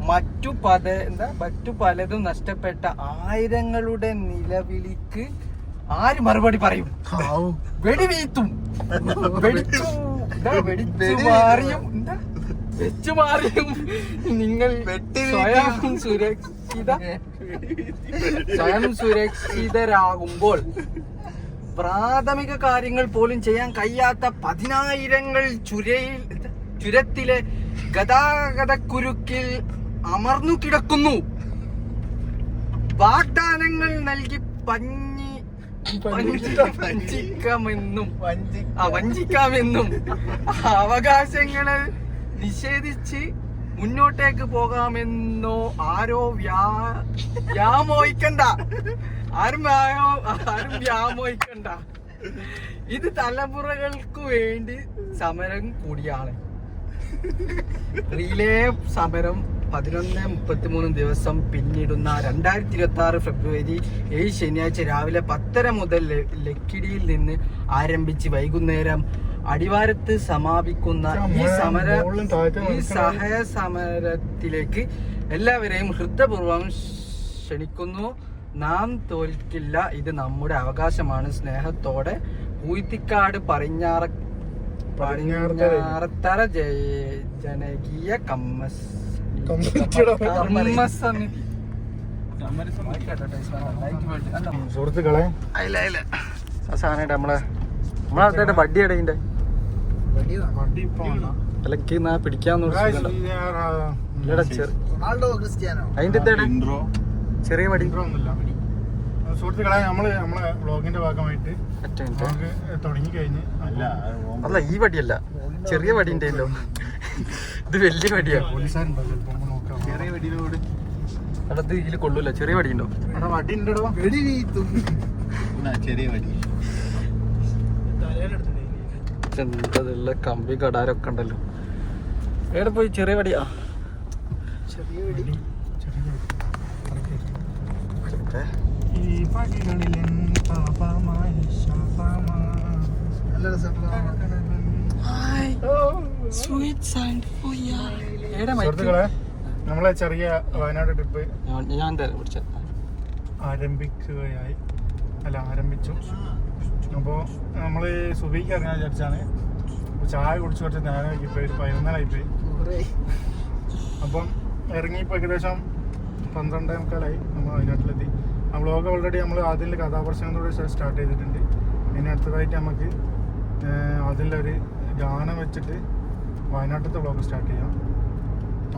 മറ്റു പലതും നഷ്ടപ്പെട്ട ആയിരങ്ങളുടെ നിലവിളിക്ക് ആര് മറുപടി പറയും? വെടിവീഴ്ത്തും, വെച്ചു മാറിയും നിങ്ങൾ സ്വയം സുരക്ഷിതരാകുമ്പോൾ പ്രാഥമിക കാര്യങ്ങൾ പോലും ചെയ്യാൻ കഴിയാത്ത 10,000 ചുരത്തിലെ ഗതാഗതക്കുരുക്കിൽ അമർന്നു കിടക്കുന്നു. വാഗ്ദാനങ്ങൾ നൽകി വഞ്ചിക്കാമെന്നും അവകാശങ്ങളെ നിഷേധിച്ച് മുന്നോട്ടേക്ക് പോകാമെന്നോ ആരും വ്യാമോഹിക്കണ്ട. ഇത് തലമുറകൾക്ക് വേണ്ടി സമരം കൂടിയാണ്. റിലേ സമരം 11:33 ദിവസം പിന്നിടുന്ന 2026 ഫെബ്രുവരി 7 ശനിയാഴ്ച രാവിലെ 10:30 മുതൽ ലക്കിടിയിൽ നിന്ന് ആരംഭിച്ച് വൈകുന്നേരം അടിവാരത്ത് സമാപിക്കുന്ന ഈ സഹസമരത്തിലേക്ക് എല്ലാവരെയും ഹൃദയപൂർവ്വം ക്ഷണിക്കുന്നു. നാം തോൽക്കില്ല, ഇത് നമ്മുടെ അവകാശമാണ്. സ്നേഹത്തോടെ പൂത്തിക്കാട് പടിഞ്ഞാറത്തറ ജനകീയ കർമ്മസമിതി. സുഹൃത്തുക്കളെ നമ്മളെ വണ്ടി അടയിന്റെ പിടിക്കാന്ന് അതിന്റെ ചെറിയ വടി. സുഹൃത്തുക്കളെ നമ്മളെ വ്ളോഗിന്റെ ഭാഗമായിട്ട് തുടങ്ങി കഴിഞ്ഞ് അല്ല ഈ വടിയല്ല, ചെറിയ വടിന്റെ ഇത് വലിയ വടിയാ. ചെറിയ വടിയിലോട് അടുത്ത് ഇതിൽ കൊള്ളൂല. ചെറിയ വടി ഉണ്ടോ? വടി ഉണ്ടോ? ചെറിയ വടി എന്തല്ല കമ്പി കടാരൊക്കെ ഉണ്ടല്ലോ. എവിടെ പോയി ചെറിയ വടിയാ? ചെറിയ വടി ഈ പടികളിലെ സുഹൃത്തുക്കളെ നമ്മളെ ചെറിയ വയനാട് ട്രിപ്പ് ആരംഭിച്ചു. അപ്പോൾ നമ്മൾ സുബിക്ക് ഇറങ്ങാൻ വിചാരിച്ചാണ്. ചായ കുടിച്ച് കുറച്ച് നേരം ആയിപ്പോയി, 11:30 അപ്പം ഇറങ്ങിയപ്പോൾ ഏകദേശം 12:45 നമ്മൾ വയനാട്ടിലെത്തി. ആ വ്ളോഗ് ഓൾറെഡി നമ്മൾ അതിൽ കഥാപ്രസംഗത്തോടെ സ്റ്റാർട്ട് ചെയ്തിട്ടുണ്ട്. ഇനി അടുത്തതായിട്ട് നമുക്ക് അതിലൊരു ഗാനം വെച്ചിട്ട് വയനാട്ടിലത്തെ വ്ളോഗ് സ്റ്റാർട്ട് ചെയ്യാം.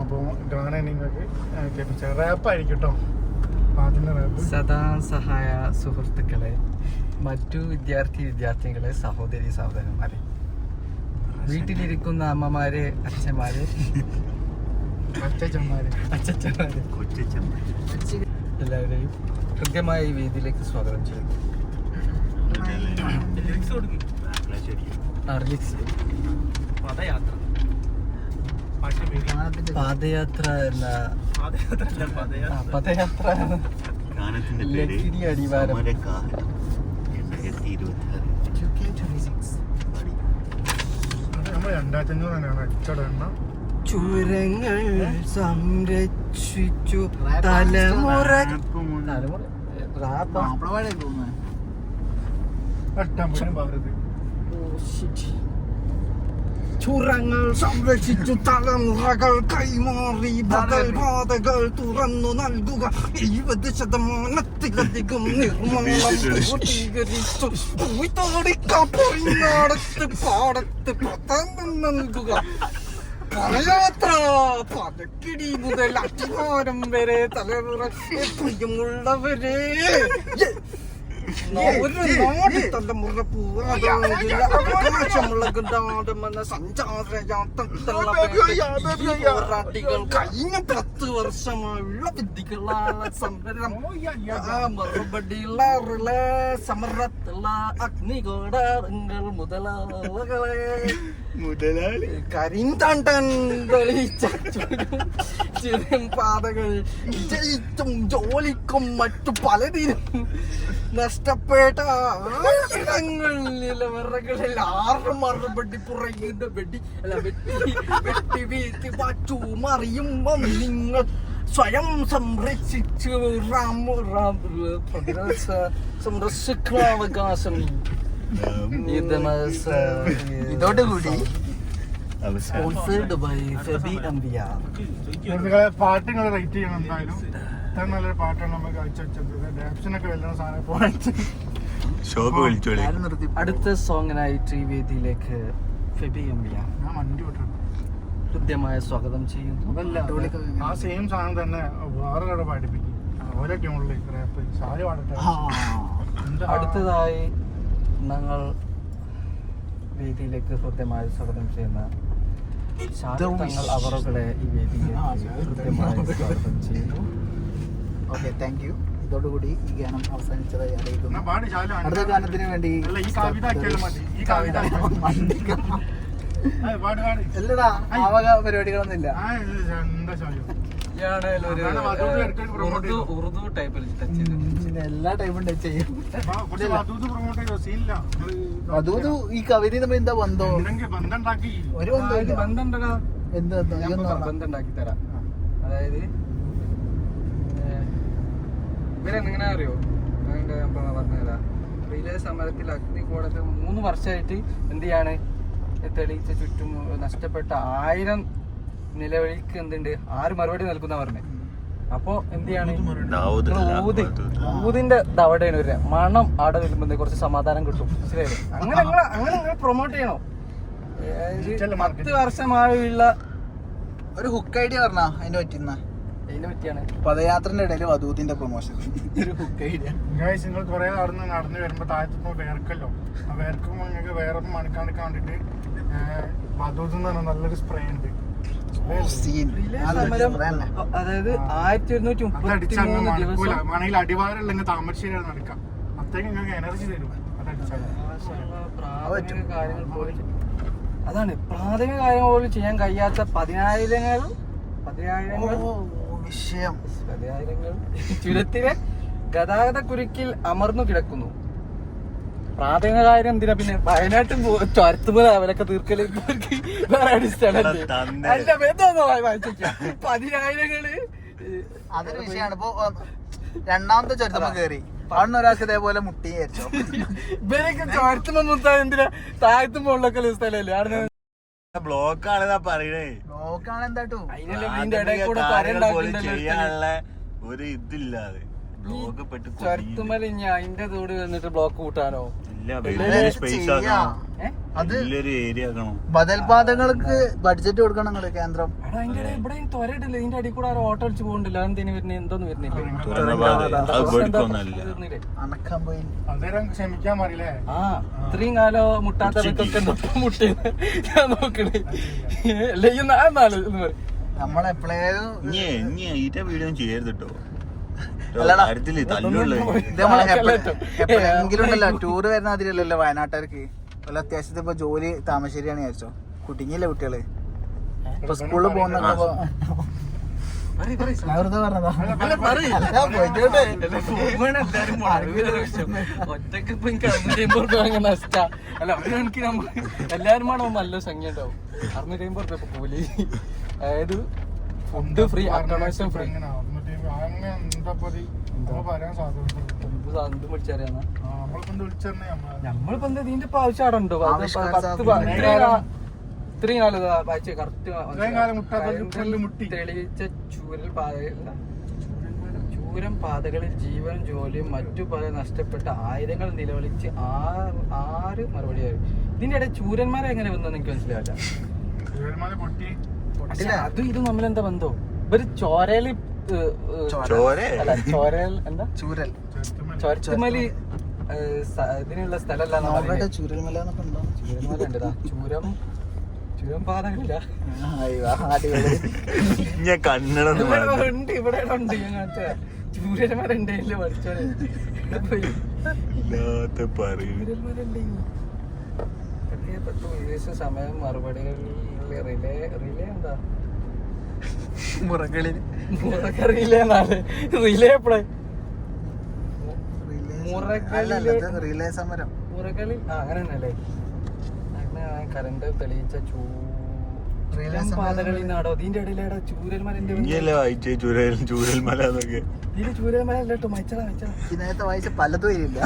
അപ്പോൾ ഗാനം നിങ്ങൾക്ക് കേൾപ്പിച്ച റാപ്പായിരിക്കും കേട്ടോ. സദാ സഹായ സുഹൃത്തുക്കളെ, മറ്റു വിദ്യാർത്ഥികളെ, സഹോദരന്മാരെ, വീട്ടിലിരിക്കുന്ന അമ്മമാരെ, അച്ഛന്മാരെ, എല്ലാവരെയും കൃത്യമായ ഈ വേദിയിലേക്ക് സ്വാഗതം ചെയ്യുന്നു. പാദയാത്ര എന്ന ലക്കിടി അടിവാരം ചുരങ്ങൾ സംരക്ഷിച്ചു തലമുറ ചുരങ്ങൾ സംരക്ഷിച്ചു തലമുറകൾ കൈമാറി ബദൽ പാതകൾ തുറന്നു നൽകുക. 70% നിർമ്മാണം പൂർത്തീകരിച്ചു. പോയിത്തോടിക്കാടത്ത് പാടത്ത് പതനം നൽകുക. പദയാത്ര പതക്കിടി മുതൽ അധികാരം വരെ തലമുറ പ്രിയമുള്ളവരെ, ഒരു നാട് തലമുറ അവകാശമുള്ള ഗതാഗതമെന്ന സഞ്ചാരയാത്രത്തിലുള്ള പോരാട്ടികൾ കഴിഞ്ഞ 10 വർഷമായുള്ള വിദ്യകളാണ് സമരം. മറുപടിയുള്ള റിലേ സമരത്തുള്ള അഗ്നികോടാരങ്ങൾ മുതലാളികളെ കരിന്തണ്ടൻ തെളിയിച്ച പാതകൾ ജയിച്ചും ജോലിക്കും മറ്റു പലതിനും നഷ്ടപ്പെട്ട നിലവറകളിൽ 6 മറുപടി പുറയുന്ന വെട്ടി വീഴ്ത്തി മാറ്റു മറിയുമ്പം നിങ്ങൾ സ്വയം സംരക്ഷിച്ചു സംരക്ഷിക്കാവകാശം ഇതോടുകൂടി സ്പോൺസേർഡ് ബൈ ഫെബി അംബിയ. പാട്ട് നിങ്ങൾ റേറ്റ് ചെയ്യണം എന്തായാലും. ഇത്ര നല്ലൊരു പാട്ടാണ് നമ്മൾ കാഴ്ചവെച്ചത്. ഡാപ്ഷനൊക്കെ വരുന്ന സാധനം പോയിട്ട് അടുത്ത സോങ്ങിനായിട്ട് ഈ വേദിയിലേക്ക് ഫെബി അംബിയ ഞാൻ വണ്ടി വിട്ടു ഹൃദ്യമായ സ്വാഗതം ചെയ്യുന്നു. ആ സെയിം സാധനം തന്നെ വേറെ ഒരാളെ പാടിപ്പിക്കും. ഓരോ ട്യൂണിൽ റാപ്പ് സാരി പാടട്ടെ. അടുത്തതായി ഞങ്ങൾ വേദിയിലേക്ക് ഹൃദ്യമായ സ്വാഗതം ചെയ്യുന്ന തങ്ങൾ അവറുകളെ ഈ വേദിയിലേക്ക് ഹൃദ്യമായ സ്വാഗതം ചെയ്യുന്നു. Okay, thank you. ഇതോടുകൂടി ഈ ഗാനം അവസാനിച്ചതായി അറിയിക്കുന്നു. ഞാൻ പാടി ശാലു അടുത്ത ഗാനത്തിന് വേണ്ടി അല്ല, ഈ കവിത ആക്കിയാലും മതി. ഈ കവിത പാട് പാട്. അല്ലടാ, ആവക പരിപാടികളൊന്നും ഇല്ല. എന്താ ശാലു ഉറുദു ടൈപ്പിൽ ടച്ച് ചെയ്തു. എല്ലാ ടൈപ്പും ടച്ച് ചെയ്യും. പ്രൊമോട്ട് ചെയ്തോ സീനില്ല. അതൂത് ഈ കവിത തമ്മിൽ എന്താ ബന്ധം? ബന്ധം ഉണ്ടാക്കി ഒരു ബന്ധമില്ല. ബന്ധമുണ്ടടാ, എന്താ ബന്ധം ഉണ്ടാക്കി തരാം. അതായത് ഇവരെങ്ങനെ അറിയോ? അതിന്റെ പറഞ്ഞതാ, റിലേ സമരത്തിൽ അഗ്നികോടതി 3 വർഷമായിട്ട് എന്ത് ചെയ്യാണ് തെളിയിച്ച ചുറ്റും നഷ്ടപ്പെട്ട 1000 നിലവിളിക്ക് എന്തുണ്ട് 6 മറുപടി നൽകുന്ന പറഞ്ഞത്. അപ്പൊ എന്ത് ചെയ്യാണ് ഊതിന്റെ ദവടയാണ് ഒരു മണം ആടെ വരുമ്പോ കുറച്ച് സമാധാനം കിട്ടും. മനസ്സിലായില്ലേ? അങ്ങനെ നിങ്ങൾ പ്രൊമോട്ട് ചെയ്യണോ? 10 വർഷമായുള്ള ഒരു ഹുക്ക് ഐഡിയ പറഞ്ഞാ അതിനെ പറ്റുന്ന അതിനെ പറ്റിയാണ് പദയാത്രന്റെ ഇടയിൽ വധൂതിന്റെ പ്രൊമോഷൻ. ഒരു ഹുക്ക് ഐഡിയ. നിങ്ങൾ കുറെ നടന്ന് വരുമ്പോ താഴത്തിപ്പോ വേർക്കല്ലോ. ആ വേർക്കുമ്പോ നിങ്ങൾക്ക് വേറെ മണിക്കാണ്ടിക്കാൻ വേണ്ടിട്ട് വധൂത് എന്ന് പറഞ്ഞ നല്ലൊരു സ്പ്രേ ഉണ്ട്. അതായത് 1133 ദിവസം മണയിൽ അടിവാരല്ലെങ്കിൽ താമരശ്ശേരിയാണ് നടക്കാം. അത്രയും നിങ്ങൾക്ക് എനർജി തരും. കാര്യങ്ങൾ പോലും അതാണ് പ്രാഥമിക കാര്യങ്ങൾ പോലും ചെയ്യാൻ കഴിയാത്ത പതിനായിരങ്ങൾ ചുരത്തിലെ ഗതാഗത കുരുക്കിൽ അമർന്നു കിടക്കുന്നു. പ്രാഥമിക കാര്യം എന്തിനാ പിന്നെ വയനാട്ടിൽ ചുരത്തുമ്പോൾ അവരൊക്കെ തീർക്കല് വേറെ അടിസ്ഥാനല്ലേ? അല്ല, വേദമൊന്നും വായിച്ചേക്കാം. 10,000 അതൊരു വിഷയമാണ്. ഇപ്പൊ രണ്ടാമത്തെ ചുരത്തുമ്പോ കേറി അവിടുന്ന് ഒരാൾക്ക് ഇതേപോലെ മുട്ടി വിചാരിച്ചോ. ഇവരൊക്കെ ചുരത്തുമ്പോ മുത്താ എന്തിനാ താഴത്തും മുകളിലൊക്കെ സ്ഥലമല്ലേ അവിടെ ബ്ലോക്കാണെന്നാ പറയണേ. ബ്ലോക്കാണ് എന്താട്ടോ ചെയ്യാനുള്ള ഒരു ഇതില്ലാതെ ബ്ലോക്ക് പെട്ട് ചുരത്തുമല ഇനി അതിന്റെ തോട് വന്നിട്ട് ബ്ലോക്ക് കൂട്ടാനോ? സ്പേസ് നല്ലൊരു ഏരിയ ആക്കണം. ബദൽ പാതകൾക്ക് ബഡ്ജറ്റ് കൊടുക്കണം നിങ്ങള് കേന്ദ്രം. ഇവിടെ തൊരയിട്ടില്ല, ഇതിന്റെ അടി കൂടെ ഓട്ടോ അടിച്ച് പോകണ്ടില്ല. എന്തിനു വരുന്ന എന്തോന്ന് വരുന്നില്ല. അണക്കാൻ പോയി ക്ഷമിക്കാൻ പറയില്ലേ? ആ, ഇത്രയും കാലം മുട്ടാത്തവർക്കൊക്കെ മുട്ടി ഞാൻ നോക്കണേ. നമ്മളെപ്പോഴേലും വീഡിയോ ചെയ്യരുത് കേട്ടോ. എപ്പോഴെങ്കിലും ഉണ്ടല്ലോ ടൂറ് വരുന്ന അതിലല്ലോ വയനാട്ടുകാർക്ക്. വല്ല അത്യാവശ്യത്തിൽ ഇപ്പൊ ജോലി താമരശ്ശേരിയാണ് വിചാരിച്ചോ, കുട്ടിങ്ങില്ലേ കുട്ടികള് ഇപ്പൊ സ്കൂളിൽ പോകുന്ന എല്ലാരും വേണം നല്ല സംഖ്യ ഉണ്ടാവും. 650 രൂപ കൂലി. അതായത് ഫുഡ് ഫ്രീ, അക്കോമഡേഷൻ ഫ്രീ. നമ്മളിപ്പോ എന്താ ഇതിന്റെ ആവശ്യം അവിടെ ഉണ്ടോ? ഇത്രയും കാലം വായിച്ച കറക്റ്റ് തെളിയിച്ച ചൂരം പാതകളിൽ ജീവനും ജോലിയും മറ്റു പല നഷ്ടപ്പെട്ട 1000 നിലവിളിച്ച് 6 മറുപടിയായി. ഇതിന്റെ ഇടയിൽ ചൂരന്മാരെ എങ്ങനെ വന്നെന്ന് എനിക്ക് മനസ്സിലാവില്ല. അതും ഇതും തമ്മിലെന്താ ബന്ധോ? ഇവര് ചോരയില് ചോരൽ എന്താ ചുരത്തുമലി ഇതിനുള്ള സ്ഥലമല്ല. ചൂരൽമല ചൂരന്മല ചൂരം പാതകളില്ല. ഉണ്ട്, ഇവിടെ ഉണ്ട്. ഞങ്ങത്തെ ചൂരന്മാരുണ്ട് പഠിച്ചോരുണ്ട്. വിദേശ സമയം മറുപടികളിൽ റിലേ എന്താ മുറകളിൽ റിലേ എപ്പോഴേ റിലേ സമരം മുറകളിൽ അങ്ങനെ തന്നെയല്ലേ അങ്ങനെ കറണ്ട് തെളിയിച്ച പാതകളിൽ നിന്നാടോ ഇതിന്റെ ഇടയിലേടാ ചൂരൽമലന്റെ ഇനിയല്ലേ വായിച്ചേ ചൂരൽമല എന്നൊക്കെ. ഇതില് ചൂരൽമല അല്ല കേട്ടോ, മൈച്ചടാ ഇതിനകത്ത് വായിച്ച പലതും ഇല്ല.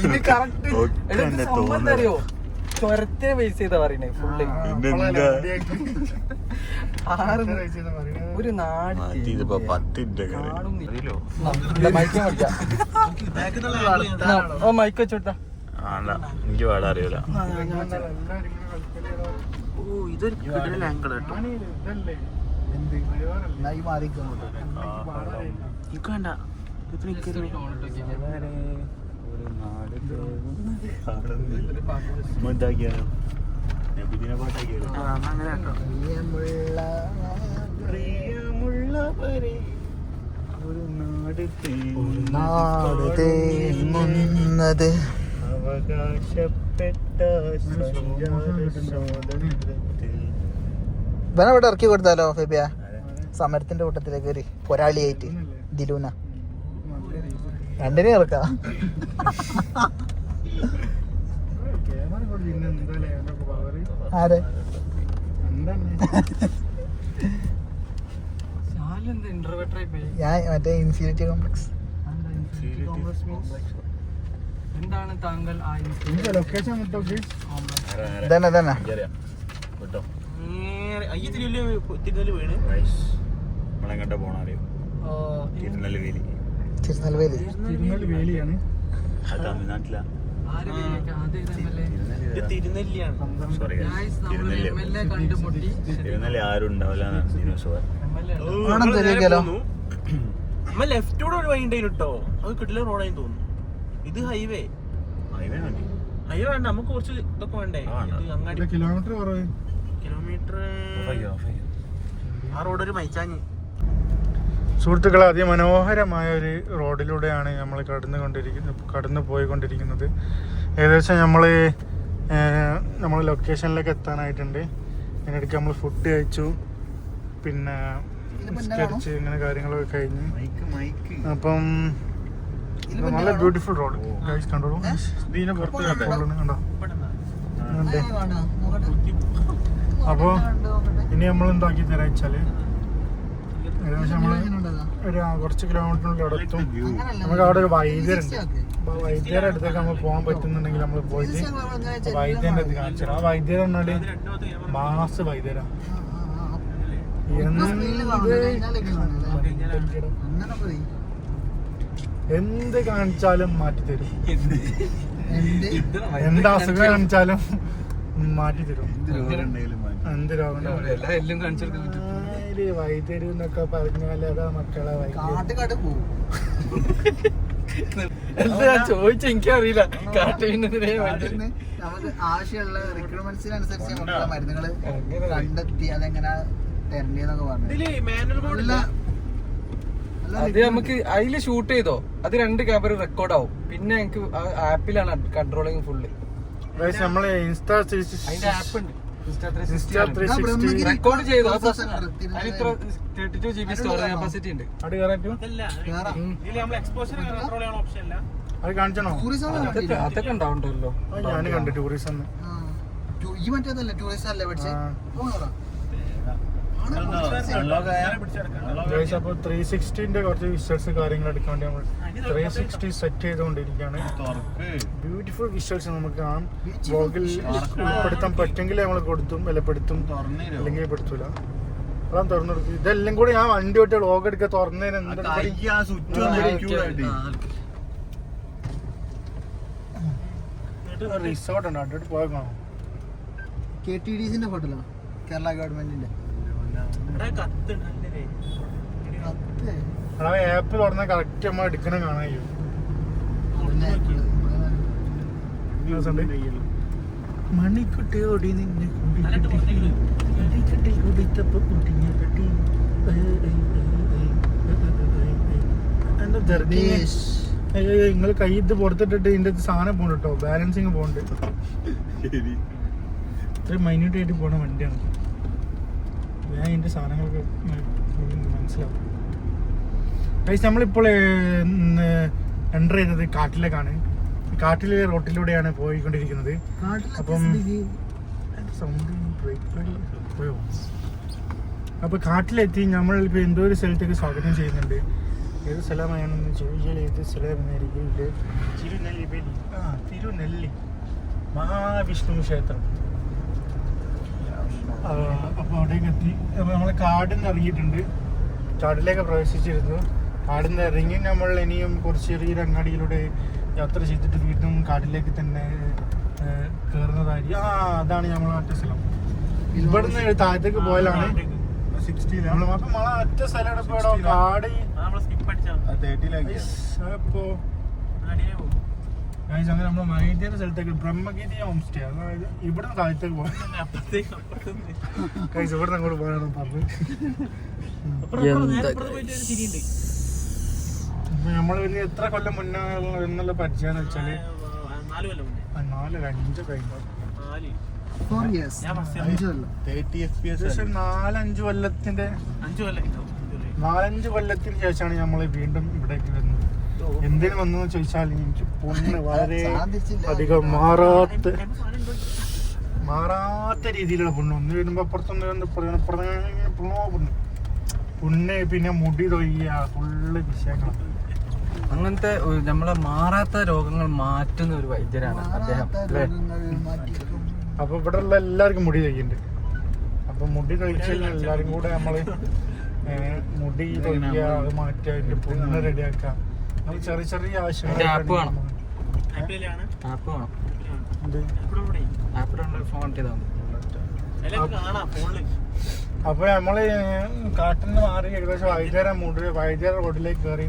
ഇത് കറക്റ്റ് അറിയോ ചൊരത്തിനെ ബേസ് ചെയ്താ പറയണേ ഫുള്ള്. ഒരു നാട് മൈക്ക് വെച്ചോട്ടാ. എനിക്ക് പാടാ അറിയൂല. ഇതൊരു ആംഗിൾ കേട്ടോ. ഇതാക്കിയാലോ, നബിദിന പാട്ടാക്കിയാലോ. നാട് തേങ്ങുന്നത് അവകാശപ്പെട്ട ഇവനെ ഇവിടെ ഇറക്കി കൊടുത്താലോ ഫെബിയ? സമരത്തിന്റെ കൂട്ടത്തിലേക്ക് ഒരു പോരാളിയായിട്ട് ദിലൂന രണ്ടിനെ ഇറക്കാം. ആരെ ഞാൻ മറ്റേ ഇൻഫിനിറ്റി കോംപ്ലക്സ്. എന്താണ് താങ്കൾ ലൊക്കേഷൻ തന്നെ തന്നെ നമ്മളെങ്ങോട്ടാ പോണറിയോ? തിരുനെല്വേലി. തിരുനെൽവേലിയാണ്. അത് തമിഴ്നാട്ടിലാ. തിരുനെല്ലി ആരും ഉണ്ടാവില്ല. ലെഫ്റ്റോടെ ഒരു വഴി ഉണ്ടായിരുന്നു കേട്ടോ, അത് കിട്ടില്ല റോഡായി തോന്നുന്നു. ഇത് ഹൈവേ ഹൈവേ വേണ്ട, നമുക്ക് കുറച്ച് ഇതൊക്കെ വേണ്ടേ? അങ്ങാടി കിലോമീറ്റർ കുറവ്. കിലോമീറ്റർ ആ റോഡ് ഒരു മൈച്ചാഞ്ഞ്. സുഹൃത്തുക്കളെ, അതിമനോഹരമായ ഒരു റോഡിലൂടെയാണ് നമ്മൾ കടന്നു പോയിക്കൊണ്ടിരിക്കുന്നത്. ഏകദേശം നമ്മൾ ലൊക്കേഷനിലേക്ക് എത്താനായിട്ടുണ്ട്. അതിനിടയ്ക്ക് നമ്മൾ ഫുഡ് കഴിച്ചു, പിന്നെ നിസ്കരിച്ച് ഇങ്ങനെ കാര്യങ്ങളൊക്കെ കഴിഞ്ഞ്. അപ്പം നല്ല ബ്യൂട്ടിഫുൾ റോഡ് കണ്ടോളൂ. ഇതിനെ പുറത്ത് കണ്ടോ? അപ്പോൾ ഇനി നമ്മൾ എന്താക്കി തരാ വെച്ചാല് ഏകദേശം നമ്മള് ഒരു കുറച്ച് കിലോമീറ്ററിനുള്ളിൽ അവിടെ എത്തും. നമുക്ക് അവിടെ ഒരു വൈദ്യരുണ്ട്. അപ്പോൾ വൈദ്യരുടെ അടുത്തേക്ക് നമ്മൾ പോകാൻ പറ്റുന്നുണ്ടെങ്കിൽ നമ്മൾ പോയിട്ട് വൈദ്യന്റെ അടുത്ത് കാണിച്ചു. ആ വൈദ്യർ പറഞ്ഞാല് മാസ് വൈദ്യരാ. എന്ത് കാണിച്ചാലും മാറ്റി തരും. എന്ത് അസുഖം കാണിച്ചാലും മാറ്റി തരും. എന്ത് രോഗം വൈദ്യര് എന്നൊക്കെ പറഞ്ഞാല് അതാ മക്കളെ വൈദ്യുതി ചോദിച്ച എനിക്കറിയില്ല. നമുക്ക് ആവശ്യമുള്ള റിക്രൂട്ട്മെന്റ്സിനനുസരിച്ച് നമുക്ക് മരുന്നുകള് കണ്ടെത്തി അതെങ്ങനെ തരണ്ടേന്നൊക്കെ പറഞ്ഞു. അത് നമുക്ക് അതില് ഷൂട്ട് ചെയ്തോ, അത് 2 ക്യാമറ റെക്കോർഡ് ആവും. പിന്നെ എനിക്ക് ആപ്പിലാണ് കൺട്രോളിങ് ഫുള്ള്. നമ്മള് ഇൻസ്റ്റാ അതിന്റെ ആപ്പ് ഉണ്ട്, റെക്കോർഡ് ചെയ്തു. 32 GB സ്റ്റോറേജ് കപ്പാസിറ്റി ഉണ്ട്. അത് കാണിച്ചോ? അതൊക്കെ ഉണ്ടാവുണ്ടല്ലോ. ഞാൻ കണ്ടു ടൂറിസം. ഈ മറ്റേതല്ലേ ടൂറിസം അല്ലേ പഠിച്ചേ? അപ്പോൾ 360 കുറച്ച് വിഷ്വൽസ് കാര്യങ്ങൾ എടുക്കാൻ വേണ്ടി നമ്മൾ 360 സെറ്റ് ചെയ്തുകൊണ്ടിരിക്കുകയാണ്. ബ്യൂട്ടിഫുൾ വിഷ്വൽസ് നമുക്ക് കാണാം. വ്ലോഗിൽ ഉൾപ്പെടുത്താൻ പറ്റുമെങ്കിൽ നമ്മൾ കൊടുത്തും വിലപ്പെടുത്തും, അല്ലെങ്കിൽ പെടുത്തൂല. അതാണ് തുറന്നു കൊടുക്കും. ഇതെല്ലാം കൂടി ഞാൻ വണ്ടി തൊട്ട് വ്ലോഗ് എടുക്കുക തുറന്നതിന് റിസോർട്ട് ഉണ്ട്. അവിടെ പോയാൽ കാണാം. KTDCന്റെ ഹോട്ടലാണ്, കേരള ഗവൺമെന്റിന്റെ. ആപ്പ് തുറന്നാൽ കറക്റ്റ് നമ്മൾ എടുക്കണ കാണാൻ കഴിയും. മണിക്കുട്ടിയോടി നിന്നെ നിങ്ങൾ കൈ ഇത് പുറത്തിട്ടിട്ട് ഇതിന്റെ സാധനം പോകണ്ട കേട്ടോ, ബാലൻസിങ് പോകണ്ട്. ഇത്രയും മൈന്യൂട്ട് ആയിട്ട് പോണ വണ്ടിയാണ്. ഞാൻ ഇതിൻ്റെ സാധനങ്ങളൊക്കെ മനസ്സിലാവും. നമ്മളിപ്പോൾ എൻ്റർ ചെയ്തത് കാട്ടിലേക്കാണ്. കാട്ടിലെ റോട്ടിലൂടെയാണ് പോയിക്കൊണ്ടിരിക്കുന്നത്. അപ്പം സൗണ്ട് പോയോ? അപ്പോൾ കാട്ടിലെത്തി നമ്മളിപ്പോൾ എന്തോ ഒരു സ്ഥലത്തേക്ക് സ്വാഗതം ചെയ്യുന്നുണ്ട്. ഏത് സ്ഥലമാണെന്ന് ചോദിച്ചാൽ ഏത് സ്ഥലമായിരിക്കും? തിരുനെല്ലി മഹാവിഷ്ണു ക്ഷേത്രം. അപ്പോൾ അവിടേക്ക് എത്തി. അപ്പോൾ നമ്മൾ കാടിൽ നിന്ന് ഇറങ്ങിയിട്ടുണ്ട്. കാടിലേക്ക് പ്രവേശിച്ചിരുന്നു. കാടിൽ നിന്ന് ഇറങ്ങി നമ്മൾ ഇനിയും കുറച്ച് ചെറിയൊരു അങ്ങാടിയിലൂടെ യാത്ര ചെയ്തിട്ട് വീണ്ടും കാട്ടിലേക്ക് തന്നെ കയറുന്നതായിരിക്കും. അതാണ് നമ്മൾ മറ്റേ സ്ഥലം. ഇവിടുന്ന് താഴത്തേക്ക് പോയാലാണ് നമ്മൾ അപ്പം നമ്മളെ മറ്റേ സ്ഥലം ഇപ്പോൾ കാട്. അങ്ങനെ നമ്മൾ മൈദ്യയുടെ സ്ഥലത്തേക്ക് ബ്രഹ്മഗിരി ഹോം സ്റ്റേ, അതായത് ഇവിടുന്ന് താഴത്തേക്ക് പോകാൻ ഇവിടുന്ന് അങ്ങോട്ട് പോകാനാണ് പറഞ്ഞത്. നമ്മൾ പിന്നെ എത്ര കൊല്ലം മുന്നേ എന്നുള്ള പരിചയമെന്ന് വെച്ചാല് 4-5 കഴിഞ്ഞു. 4-5 കൊല്ലത്തിന് ശേഷമാണ് നമ്മൾ വീണ്ടും ഇവിടേക്ക് വരുന്നത്. എന്തിനു വന്നെന്ന് ചോദിച്ചാൽ എനിക്ക് പുണ്ണ് വളരെ അധികം മാറാത്ത രീതിയിലുള്ള പുണ്ണ്. ഒന്ന് വരുമ്പോ പുറത്തൊന്ന് പുണ്ണ്, പിന്നെ മുടി തൊയ്യ, ഫുള്ള് വിഷയങ്ങളാണ്. അങ്ങനത്തെ നമ്മളെ മാറാത്ത രോഗങ്ങൾ മാറ്റുന്ന ഒരു വൈദ്യരാണ് അദ്ദേഹം, അല്ലേ? അപ്പൊ ഇവിടെ ഉള്ള എല്ലാവർക്കും മുടി തൊയ്യുണ്ട്. അപ്പൊ മുടി തൊഴിച്ചാൽ എല്ലാരും കൂടെ നമ്മള് മുടി തൊയ്യ, അത് മാറ്റുക, അതിന്റെ പുണ്ണ് റെഡിയാക്കുക. ചെറിയ ചെറിയ ആവശ്യങ്ങൾ. അപ്പൊ നമ്മള് കാട്ടിൽ നിന്ന് മാറി ഏകദേശം വൈദ്യര റോഡിലേക്ക് കയറി.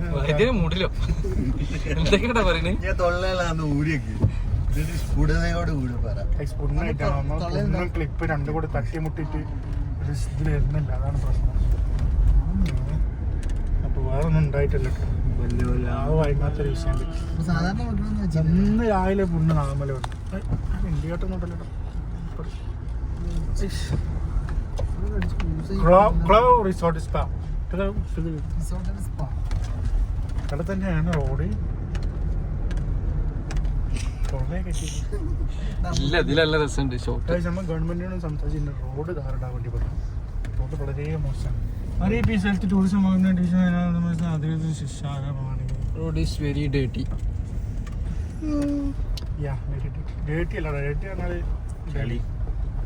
ക്ലിപ്പ് രണ്ടും കൂടെ തട്ടിമുട്ടിട്ട് ഒരു ഇതിൽ വരുന്നില്ല, അതാണ് പ്രശ്നം. അപ്പൊ വേറെ ഒന്നും ഉണ്ടായിട്ടില്ല. വൈകുന്നേരത്തെ വിഷയം ഇന്ന് രാവിലെ പുണ്ണ് നാമല ഉണ്ട്. ഇന്ത്യട്ടൊന്നുണ്ടല്ലോ. റിസോർട്ട് സ്പാ അവിടെ തന്നെയാണ് റോഡ്. നമ്മൾ ഗവൺമെന്റിനോട് സംസാരിച്ചിട്ടുണ്ട്. റോഡ് ധാരണ വേണ്ടി പറഞ്ഞു. റോഡ് വളരെ മോശമാണ്. Tourism road is very dirty. Yeah, very dirty. Dirty അല്ല, dirty പറഞ്ഞാൽ ഡൽഹി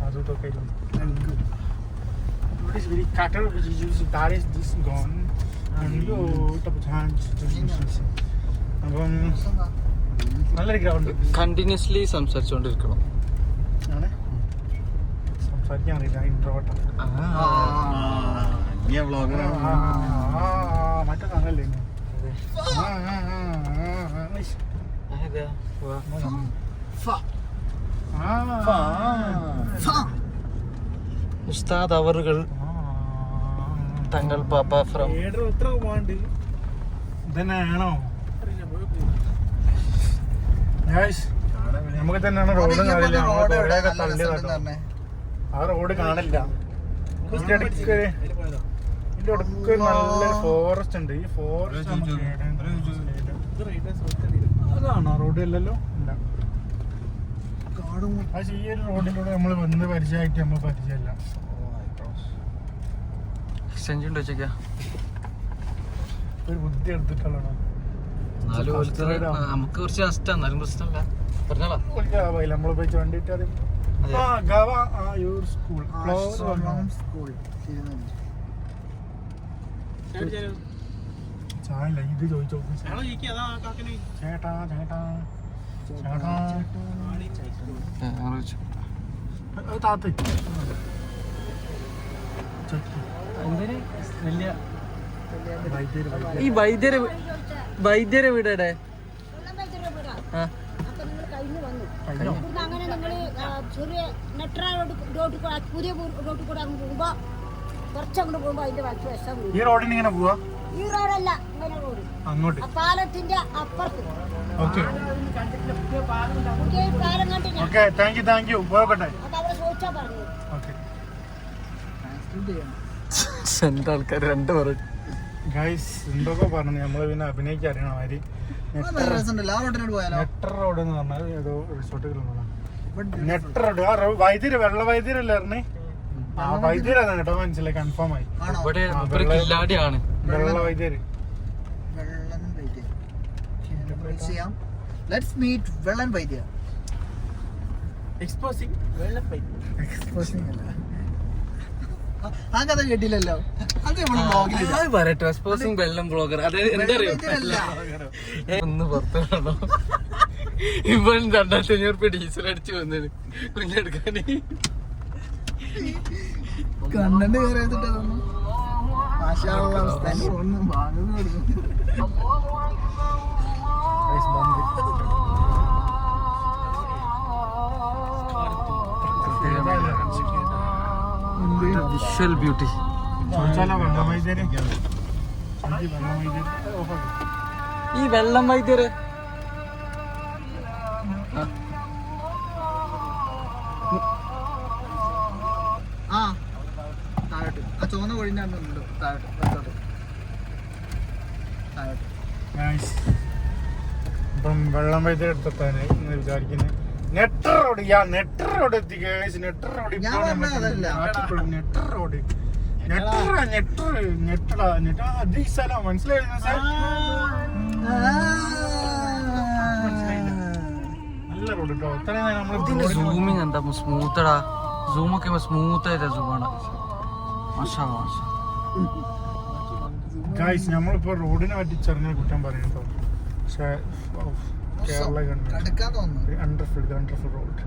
അതൊക്കെ. Road is very cutter, which is used. That is this gone. And you top chance. അപ്പം നല്ലൊരു ഗ്രൗണ്ട്. കണ്ടിന്യൂസ്ലി സംസാരിച്ചുകൊണ്ടിരിക്കണം. സംസാരിക്കാൻ അറിയില്ല, ഇൻട്രോവേർട്ടാണ്. മറ്റേ സാധനല്ലേ ഉസ്താദ് അവറുകൾ തങ്ങൾ പാപ്പ ഫ്രം ഇതന്നെയാണോ? നമുക്ക് തന്നെയാണ് റോഡ് കാണില്ല. ആ റോഡ് കാണില്ല. ഇതിന്റെ അടുക്ക് നല്ല ഫോറസ്റ്റ് ഉണ്ട്. ഈ ഫോറസ്റ്റ് അതാണോ റോഡ്? അല്ലല്ലോ, ഇല്ല. പക്ഷെ ഈ ഒരു റോഡിലൂടെ നമ്മൾ വന്ന് പരിചയമായിട്ട് നമ്മൾ പരിചയമില്ല. ഒരു ബുദ്ധി എടുത്തിട്ടുള്ളതാണ്. നമുക്ക് കുറച്ച് നഷ്ടം, എന്നാലും പ്രശ്നമല്ല. നമ്മൾ പോയി വണ്ടിട്ട് ചായല്ല ഇത് ചോദിച്ചോ. ചേട്ടാ ചേട്ടാ ചേട്ടാ താത്ത ഈ വൈദ്യരെ വീടേ അങ്ങനെ നിങ്ങള് ചെറിയ നെട്രാ റോഡ് പുതിയ റോഡ് കൂടെ അങ്ങ് പോകുമ്പോ കുറച്ചങ്ങോട്ട് പോകുമ്പോ അതിന്റെ വലത്ത് വശം ഈ റോഡിന് ഇങ്ങനെ പോവാ. ഈ റോഡല്ല, ഇങ്ങനെ റോഡ് അങ്ങോട്ട് പാലത്തിന്റെ അപ്പുറത്ത്. ഓക്കെ പുതിയ പാലം കണ്ടില്ല. ഓക്കെ, താങ്ക് യു പോകട്ടെ. അത് അവിടെ ചോദിച്ചാ പറഞ്ഞു. ഓക്കെ. എന്റെ ആൾക്കാർ രണ്ടു പറയും ഗൈസ് എന്തൊക്കെ പറഞ്ഞു നമ്മള് പിന്നെ അഭിനയിക്കാൻ അറിയണ മാതിരി നെട്ടർ റോഡ് എന്ന് പറഞ്ഞാൽ ഏതോ റിസോർട്ടുകളുള്ളതാണ്. നെട്ടർ റോഡ് ആ വൈദ്യുതി വെള്ള വൈദ്യുരല്ലേ ആ വൈദ്യുരാണ് കേട്ടോ, മനസ്സിലായി കൺഫേം ആയി. കില്ലാടിയാണ് വെള്ള വൈദ്യുര്. Let's meet വെള്ളൻ വൈദ്യ. എക്സ്പോസിംഗ് വെള്ളപ്പൈ. ആ കഥ കേട്ടില്ലല്ലോ. അത് നമ്മള് ബ്ലോഗിലില്ല. പറയട്ടെ എക്സ്പോസിംഗ് വെള്ളം ബ്ലോഗർ. അത് എന്താ അറിയോ ഒന്ന് പുറത്തു വേണോ ഇവൻ 2500 രൂപ ഡീസൽ അടിച്ചു വന്നത് കുഞ്ഞെടുക്കാന്. കണ്ണന്റെ കയറിയിട്ടൊന്നും ഒന്നും വാങ്ങുന്നു. Visual beauty. ഈ വെള്ളം വൈദ്യര് ആ താഴോട്ട് ആ ചുവന്ന കൊഴിഞ്ഞ ഉണ്ട്. താഴോട്ട് താഴോട്ട്. ഇപ്പം വെള്ളം വൈദ്യുതി എടുത്താണ് എന്ന് വിചാരിക്കുന്നത്. നെട്ടർ റോഡ് നെട്ടർ റോഡ് എത്തി. നെട്ടർ റോഡ് ഞാൻ പറഞ്ഞത് അതല്ല. നെട്ടർ റോഡ് സ്ഥലം മനസ്സിലായി. നല്ല റോഡ് കേട്ടോ. അത്രയും നമ്മള് സൂമിങ് എന്താ സ്മൂത്തടാ. സൂമൊക്കെ സ്മൂത്ത് ആയിട്ട് സൂമാണ്. ഗൈസ് നമ്മളിപ്പോ റോഡിനെ പറ്റി ചെറിയ കുറ്റം പറയും കേട്ടോ. പക്ഷെ Kerala government wonderful road.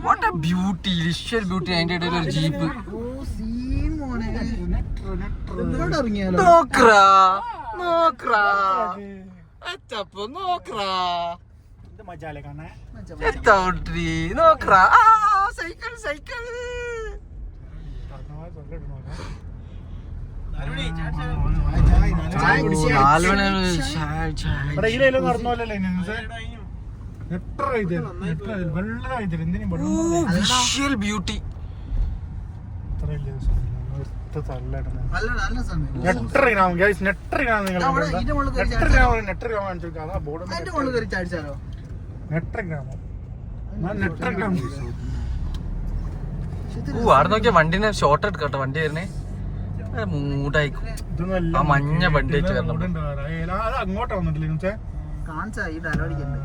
What a beauty, visual beauty. അതിന്റെ ഇടയിൽ ഒരു ജീപ്പ്. നോക്കറാ നോക്കറാ അച്ചപ്പോ നോക്കറാ മജാലെ കാണാൻ നോക്കറാ. Cycle cycle. Visual beauty. അവിടെ നോക്കിയ വണ്ടിനെ ഷോർട്ട് എടുക്കട്ടോ. വണ്ടി വരുന്നേ മൂടായിക്കും. ആ മഞ്ഞ വണ്ടി ആയിട്ട് വരണം. അങ്ങോട്ടാ വന്നിട്ടില്ല കാണിച്ചാ ഈ ഡയലോഗിക്കണ്ട്.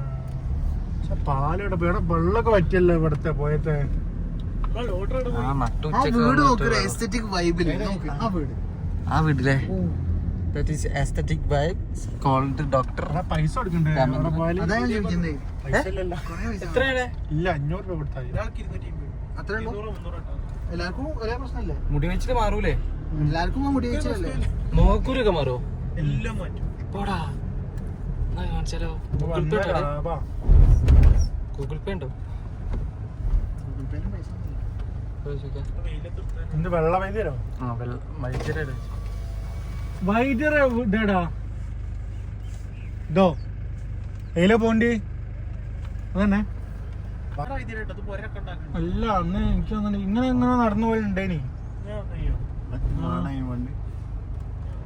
പാലയുടെ ഇവിടെ വെള്ളമൊക്കെ പറ്റിയല്ലോ ഇവിടത്തെ പോയത്തെ. ആ ആ വീട് നോക്ക്, എസ്തെറ്റിക് വൈബില് നോക്ക് ആ വീട്. ആ വീട്ടിലെ that is aesthetic vibes called doctor. പൈസ കൊടുക്കണ്ടേ അവിടെ പോയാല്? അതാ ഞാൻ ചോദിക്കുന്നത്. പൈസ ഇല്ലല്ലോ. എത്രയാണ്? ഇല്ല 500 രൂപ കൊടുത്താൽ അത്രേ ഉള്ളൂ. എല്ലാവർക്കും ഒരേ പ്രശ്നല്ലേ? മുടി വെച്ചിട്ട് മാറൂലേ? എല്ലാവർക്കും മുടി വെച്ചല്ലേ? മോക്കൂരൊക്കെ മാറോ? എല്ലാം മാറ്റും. പോടാ എന്നാ കാണിച്ചാലോ. ഗൂഗിൾ പേ ഉണ്ടോ? ഗൂഗിൾ പേ ഉണ്ടോ? എന്ത് വെള്ള വൈദ്യരോ? ആ വൈദ്യരുടെ വൈദ്യര ഇതേടാ ഇതോ ഏല പോണ്ടി അതന്നെ. അല്ല അന്ന് എനിക്ക് തോന്നുന്നു ഇങ്ങനെ ഇങ്ങനെ നടന്നു പോയിട്ടുണ്ടേനി.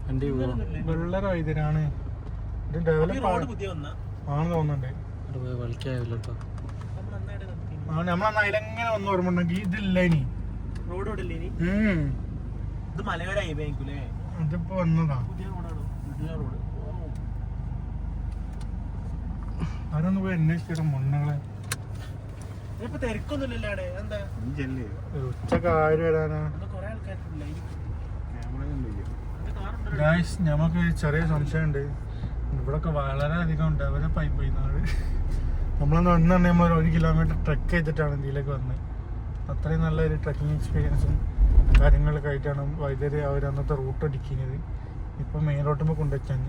വണ്ടി വെള്ളര വൈദ്യരാണ് ഇത്. ഡെവലപ്പ് ആണ് തോന്നുന്നുണ്ട്. കളിക്കാവില്ല കേട്ടോ. നമ്മളന്ന് അതിലെങ്ങനെ വന്ന് ഓർമ്മ ഉണ്ടെങ്കിൽ ഇതില്ല ഇനി റോഡ് ഇടല്ലേ ഇനി? ഇത് മലയോര ഹൈവേ ആയിരിക്കൂലേ? ഇതിപ്പോ വന്നതാ. പുതിയ റോഡാണോ? പുതിയ റോഡ്. അതൊന്ന് പോയി അന്വേഷിച്ചിട്ട് മുന്നങ്ങളെ. ഇപ്പൊ തിരക്കൊന്നുമില്ലല്ലോ അവിടെ. എന്താ ഉച്ചക്ക് ആര് വരാനാ? കൊറേ ആൾക്കാരില്ല. ഗായ്സ് ഞമ്മക്ക് ചെറിയ സംശയമുണ്ട്. ഇവിടൊക്കെ വളരെയധികം ഉണ്ട് അവരെ പൈപ്പ് ചെയ്യുന്നത്. നമ്മളന്ന് വന്നു തന്നെ നമ്മൾ 1 കിലോമീറ്റർ ട്രെക്ക് ചെയ്തിട്ടാണ് ഇതിലേക്ക് വന്നത്. അത്രയും നല്ലൊരു ട്രെക്കിങ് എക്സ്പീരിയൻസും കാര്യങ്ങളൊക്കെ ആയിട്ടാണ് വൈദ്യുതി അവർ അന്നത്തെ റൂട്ട് അടിക്കുന്നത്. ഇപ്പം മെയിൻ റോട്ടുമ്പോൾ കൊണ്ടുവച്ചാൽ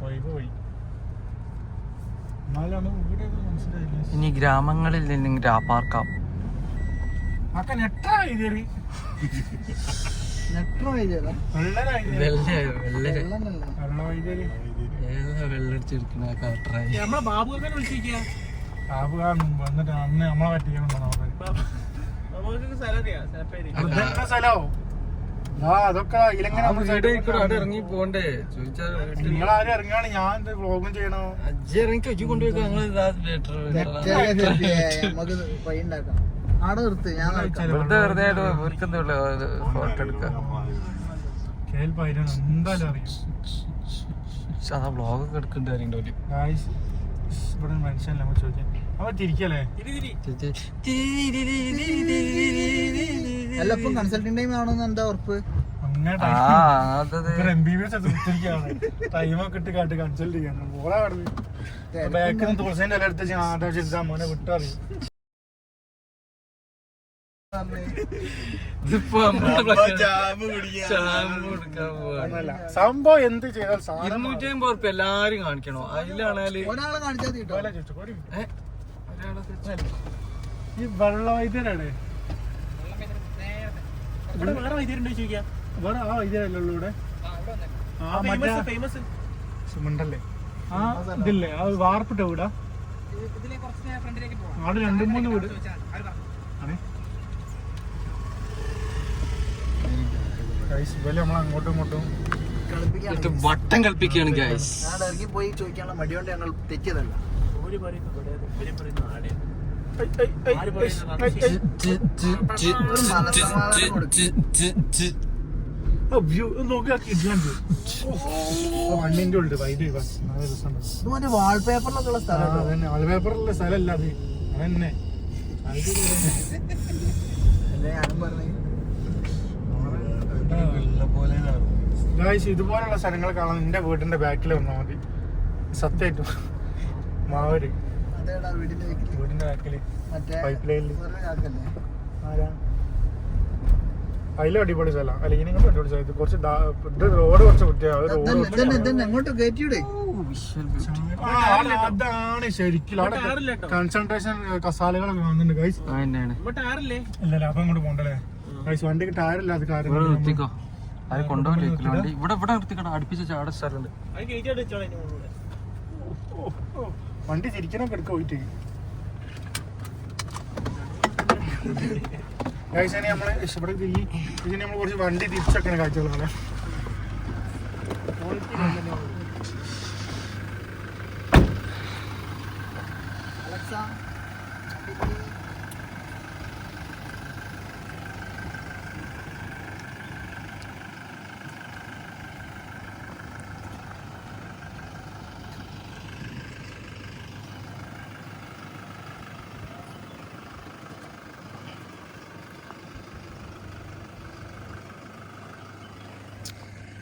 വൈബ് പോയി. എന്നാലാണ് ഇവിടെ മനസ്സിലായില്ല. ഇനി ഗ്രാമങ്ങളിൽ നിന്ന് രാപ്പാർക്കാം. നമ്മളെ ബാബുക്കാരെ വിളിച്ചിരിക്കുക. വന്നിട്ട് അന്ന് നമ്മളെ പറ്റിക്കണം. നമുക്ക് സ്ഥലം അറിയാം, സ്ഥലപ്പേര്. ഇതെന്നെ സ്ഥലോ അതൊക്കെ അതിലെങ്ങനെ നമ്മൾ അവിടെ ഇറങ്ങി പോണ്ടേ ചോദിച്ചാൽ നിങ്ങളാരും ഇറങ്ങാണ് ഞാൻ വ്ലോഗും ചെയ്യണോ അജ്ജി ഇറങ്ങി ഒജി കൊണ്ടുപോയി ഞങ്ങൾ നമുക്ക് വഴി ഉണ്ടാക്കാം. ആടെ നിർത്ത്, ഞാൻ നടക്കാം. വെറുതെ ഫോട്ടോ എടുക്കാം. കേൾപ്പായിരുന്നു എന്തായാലും അറിയും. ആ വ്ളോഗൊക്കെ എടുക്കേണ്ട കാര്യണ്ടോ ഗായ്സ് ഇവിടെ മനുഷ്യനല്ല നമ്മൾ ചോദിക്കാം. അവ തിരിക്കല്ലേ അല്ല ഇപ്പം കൺസൾട്ടിങ് ടൈം ആണോന്ന് എന്താ ഉറപ്പ്? അങ്ങനെ MBBS തിരിക്കാണ് ടൈമൊക്കെ ഇട്ട് കാട്ട് കൺസൾട്ട് ചെയ്യാൻ ഓളാ കടന്ന് ബാക്കിൽ തുളസേന്റെ എല്ലാം എടുത്ത് ആദ്യം ചിന്താ മോനെ വിട്ടറിയും. സംഭവം എന്ത് ചെയ്താൽ 250 ഉറുപ്പ്യ എല്ലാരും കാണിക്കണോ? അതിലാണേല് ഒരാളെ കാണിച്ചാൽ ഈ വെള്ള വൈദ്യരാണ് ഇവിടെ വേറെ വൈദ്യരുണ്ടോ ചോദിക്കാം. വേറെ ആ വൈദ്യരല്ലേ ഉള്ളൂ ഇവിടെ. ആ മറ്റേ ഫേമസ് സിമണ്ടല്ലേ ആ ഇതില്ലേ ആ വാർപ്പിട്ട വീടാ അവിടെ 2-3 വീട് നമ്മൾ അങ്ങോട്ടും ഇങ്ങോട്ടും വട്ടം കളിപ്പിക്കുകയാണ് ഗൈസ്. ഞാൻ ഇറങ്ങി പോയി ചോദിക്കാനുള്ള മടിയോണ്ട് ഞങ്ങൾ തെറ്റിയതല്ല. ഒരു പറയുന്നു ആടെ വണ്ടിന്റെ ഉണ്ട് വൈദ്യുതി ബസ് നല്ല രസമുണ്ട്. ഇത് മറ്റേ വാൾപേപ്പറിലൊക്കെ ഉള്ള സ്ഥലം. അതന്നെ വാൾപേപ്പറുള്ള സ്ഥലമല്ല അത് അതന്നെ ഞാനും പറഞ്ഞു. ഗായ്സ് ഇതുപോലുള്ള സ്ഥലങ്ങൾ കാണാൻ എന്റെ വീടിന്റെ ബാക്കിൽ വന്നാൽ മതി. സത്യമായിട്ടും മാവര് അതേടാ വീടിന്റെ വെക്കില് വീടിന്റെ ബാക്കില് മറ്റേ പൈപ്പ് ലൈനില് വേറെ കാക്കല്ലേ? ആരാ അതിലും അടിപൊളി സ്ഥലം. അല്ലെങ്കിൽ നിങ്ങൾ അടിപൊളി സ്ഥലത്ത് കുറച്ച് ഇത് റോഡ് കുറച്ച് ഇതന്നെ അങ്ങോട്ട് കയറ്റിയൂടെ? അതാണ് ശരിക്കും അവിടെ കൺസൾട്ടേഷൻ കസാലകളൊക്കെ കാണുന്നുണ്ട് ഗൈസ്. ഇല്ലല്ല അപ്പൊ അങ്ങോട്ട് പോണ്ടല്ലേ ഗൈസ്? വണ്ടിക്ക് ടയറില്ല അത് കാര്യം നിർത്തിക്കോ, അത് കൊണ്ടുപോയില്ലേ വണ്ടി. ഇവിടെ നിർത്തിക്കട അടുപ്പിച്ച് ചാട സ്ഥലമുണ്ട്. വണ്ടി തിരിക്കണൊക്കെ എടുക്ക പോയിട്ട് ഗൈസ്. ഇനി നമ്മള് ഇവിടെ തിരികെ ഇതിന് നമ്മൾ കുറച്ച് വണ്ടി തിരിച്ചൊക്കെ കാഴ്ചകളാണ്.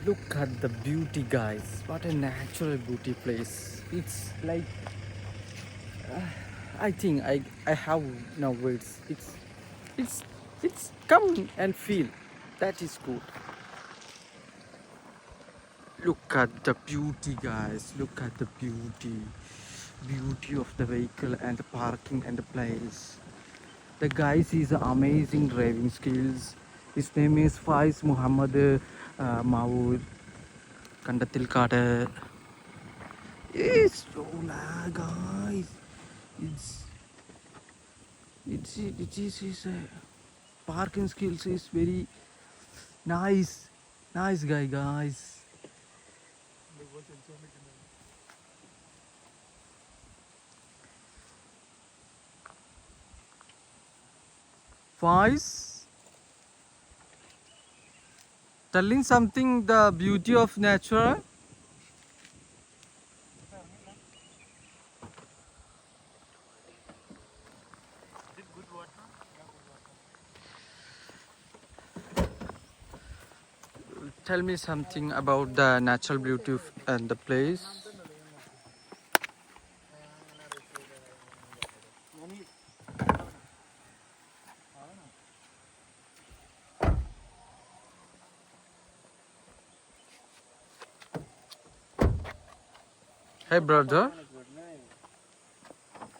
Look at the beauty, guys. What a natural beauty place. It's like I think I have no words. It's come and feel. That is good. Look at the beauty, guys. Look at the beauty of the vehicle and the parking and the place. The guys is amazing driving skills. His name is Faiz Muhammad Mawood Kandathilkad. It's so guys. It is parking skills is very nice guys. Faiz telling something the beauty of nature. Tell me something about the natural beauty and the place. Hey brother.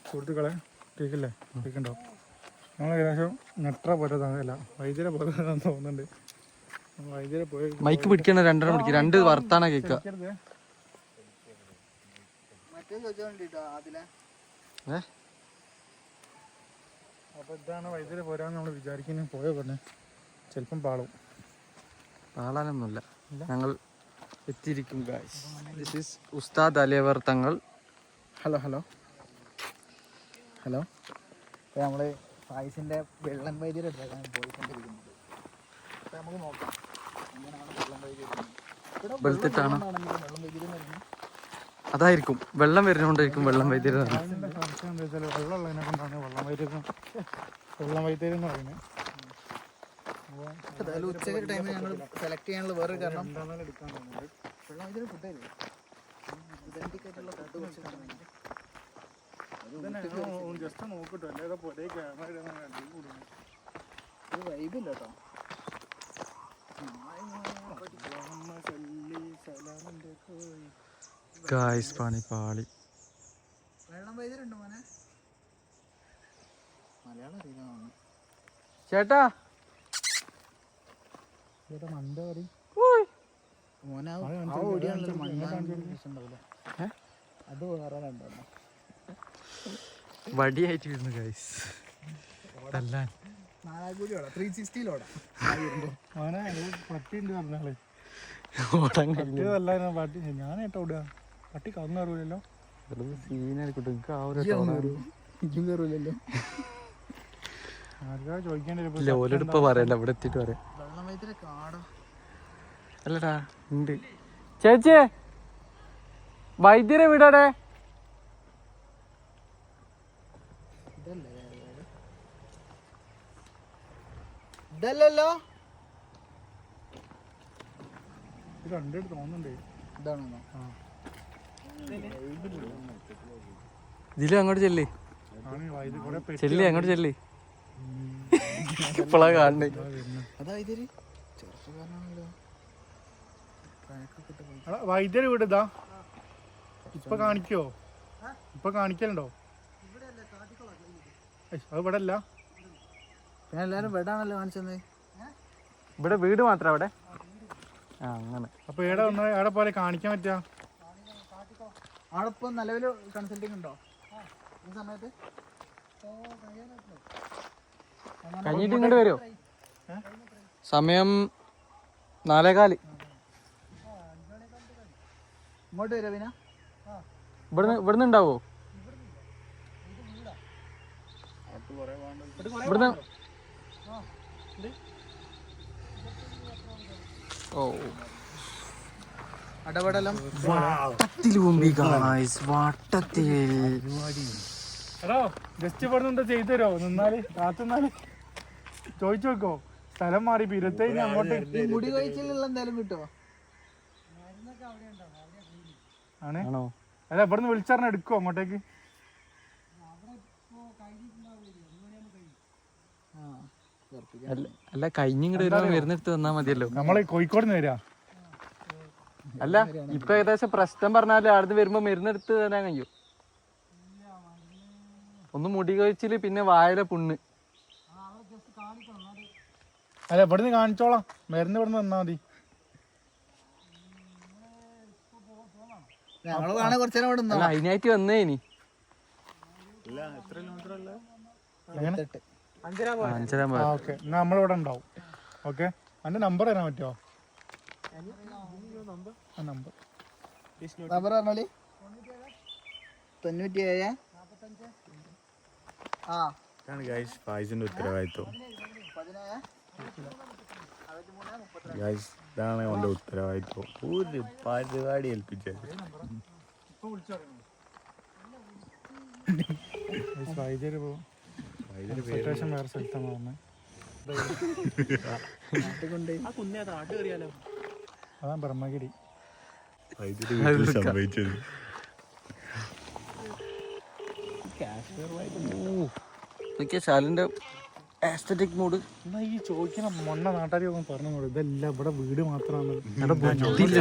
സുഹൃത്തുക്കളെ കേൾക്കില്ലേ? കേൾക്കണ്ടോ? നമ്മൾ ഏകദേശം നെട്ര പോരതല്ല വൈദ്യരെ പോരതാന്ന് തോന്നുന്നുണ്ട്. വൈദ്യരെ പോയി mic പിടിക്കണ രണ്ടെണ്ണം പിടിക്കുക. രണ്ട് വർത്താന കേൾക്കുക. അപ്പോൾ ഇതാണ് വൈദ്യുതി പോരാന്ന് നമ്മൾ വിചാരിക്കുന്നത്. പോയോ പറഞ്ഞേ ചിലപ്പം പാളും. പാളാനൊന്നുമില്ല, ഞങ്ങൾ എത്തിയിരിക്കും ഗായ്സ്. ദിസ് ഈസ് ഉസ്താദ് അലിയവർ തങ്ങൾ. Hello hello hello. അപ്പോൾ നമ്മൾ ഫായിസിൻ്റെ വെള്ളം വൈദ്യുതി എടുത്താണ് പോയിക്കൊണ്ടിരിക്കുന്നത്. അപ്പോൾ നമുക്ക് നോക്കാം എങ്ങനെയാണ് വെള്ളം വൈദ്യുതി. വെളുത്തിട്ടാണ് വെള്ളം വൈദ്യുതി വരുന്നത്. അതായിരിക്കും, വെള്ളം വരുന്നോണ്ടായിരിക്കും വെള്ളം വൈദ്യുതി. അതിൻ്റെ സംശയം എന്താ വെച്ചാൽ വെള്ളമുള്ളതിനെ കൊണ്ടാണ് വെള്ളം വൈദ്യുതി എന്ന് പറയുന്നത്. ഏതായാലും ഉച്ചയ്ക്ക് ടൈമിൽ ഞങ്ങൾ സെലക്ട് ചെയ്യാനുള്ള വേറൊരു കാരണം എന്താണെന്നാലും എടുക്കാൻ തോന്നുന്നത്. വെള്ളം വൈദ്യുതി ഫുഡായിരുന്നു. ഇതായിട്ടുള്ള ഫുഡ് കുറച്ച് കാണുന്നുണ്ട്. ജസ്റ്റ് നോക്കട്ടോ, അല്ലാതെ പോലെ ക്യാമറ കൂടുന്നു. ഒരു വൈബില്ല കേട്ടോ. ഗായ്സ് പാളി. വെള്ളം വൈദ്യുതി ഉണ്ടോ മോനെ? മലയാളം അറിയാം ചേട്ടാ. മണ്ട പറയും മോനെ. ആ ഓടിയാണല്ലോ മണ്ണാണ്ടാവില്ല. അത് വേറെ രണ്ടെണ്ണം വടിയായിട്ട് വരുന്നു ഗായ്സ്. തല്ലാൻ 360 മോനെ പട്ടി ഉണ്ട് പറഞ്ഞാളെ. ഓടാൻ പറ്റിയതല്ല പട്ടി. ഞാനേട്ടാ ഓടുക. പട്ടി കന്നു കയറൂലല്ലോ. സീനായിരിക്കട്ടെ. എനിക്ക് ആ ഒരു ഇതും കയറൂലല്ലോ. ആർക്കാ ചോദിക്കേണ്ടി ലോലെടുപ്പ് പറയല്ല, ഇവിടെ എത്തിയിട്ട് പറയാം. വെള്ളം വൈദ്യുതി കാടോ അല്ലടാ ഉണ്ട്. ചേച്ചി വൈദ്യരെ വിടടേ. ഇതല്ലല്ലോ. കണ്ടിട്ട് തോന്നുന്നുണ്ട്. ഇതാണോ? ഇതിലും അങ്ങോട്ട് ചെല്ലി കുറെ ചെല്ലി അങ്ങോട്ട് ചെല്ലി. ഇപ്പോഴാ കാണണേ. അതായത് ചെറുപ്പക്കാരനാണല്ലോ. വൈദ്യുതി വീട് ഇപ്പൊ കാണിക്കോ? ഇപ്പൊ കാണിക്കലുണ്ടോ? അത് ഇവിടെ അല്ല. പിന്നെ എല്ലാരും വെടാണല്ലോ കാണിച്ചത്. ഇവിടെ വീട് മാത്രം അവിടെ. ആ അങ്ങനെ. അപ്പൊ ഏടെ വന്ന ഏടെ പോലെ കാണിക്കാൻ പറ്റാ? അവിടെ ഇപ്പൊ നിലവില് കൺസൾട്ടിങ് ഉണ്ടോ ഈ സമയത്ത്? കഴിഞ്ഞിട്ട് ഇങ്ങോട്ട് വരുമോ? സമയം 4:15. ഇങ്ങോട്ട് വരുമോ പിന്നെ? ഇവിടുന്ന് ഉണ്ടാവോ? ഇവിടുന്ന് ഓ അടപടലം എടോ ജസ്റ്റ് ഇവിടെ നിന്ന് ചെയ്തു തരോ? നിന്നാല് കാത്തുന്നാല് ചോദിച്ചു നോക്കോ. സ്ഥലം മാറി 25 അങ്ങോട്ട് മുടി കൊഴിച്ചിലുള്ള എന്തായാലും കിട്ടുമോ? ആണ്. ആണോ? അല്ല ഇവിടുന്ന് വിളിച്ചറിഞ്ഞ എടുക്കോ അങ്ങോട്ടേക്ക്? അല്ല കഴിഞ്ഞിങ്ങോട്ട് വരുമ്പോ വരുന്നെടുത്ത് തന്നാ മതിയല്ലോ. നമ്മള് കോഴിക്കോട് നിന്ന് വരാ. അല്ല ഇപ്പൊ ഏകദേശം പ്രശ്നം പറഞ്ഞാല് അവിടുന്ന് വരുമ്പോ മരുന്നെടുത്ത് തരാൻ കഴിയും. ഒന്ന് മുടി കഴിച്ചില്, പിന്നെ വായല പുണ്ണ്. അല്ല ഇവിടുന്ന് കാണിച്ചോളാം. മരുന്ന് ഇവിടുന്ന് തന്നാ മതി. ഞങ്ങള് കാണാൻ കുറച്ചു നേരം ഇവിടെ അല്ല അതിനായിട്ട് വന്നേ ഇനി. 5:30. ഓക്കെ എന്നാ നമ്മളിവിടെ ഉണ്ടാവും. ഓക്കെ എൻ്റെ നമ്പർ തരാൻ പറ്റുമോ? നമ്പർ പറഞ്ഞോളി. 97 ഫായിസിന്റെ ഉത്തരവാദിത്വം. 17 ഗൈസ് ഇതാണ് അവന്റെ ഉത്തരവാദിത്വം. ഒരു പരിപാടി ഏൽപ്പിച്ചത്. വൈദ്യുതി പോകും. സിറ്റുവേഷൻ വേറെ സ്ഥലത്താണ് പറഞ്ഞത്. അതാണ് ബ്രഹ്മഗിരി. സംഭവിച്ചത് ശാലിന്റെ ആസ്തറ്റിക് മൂഡ്. എന്നാ ഈ ചോദിക്കണം മൊണ്ണ നാട്ടുകാരി പറഞ്ഞു ഇതെല്ലാം ഇവിടെ വീട് മാത്രമാണ്.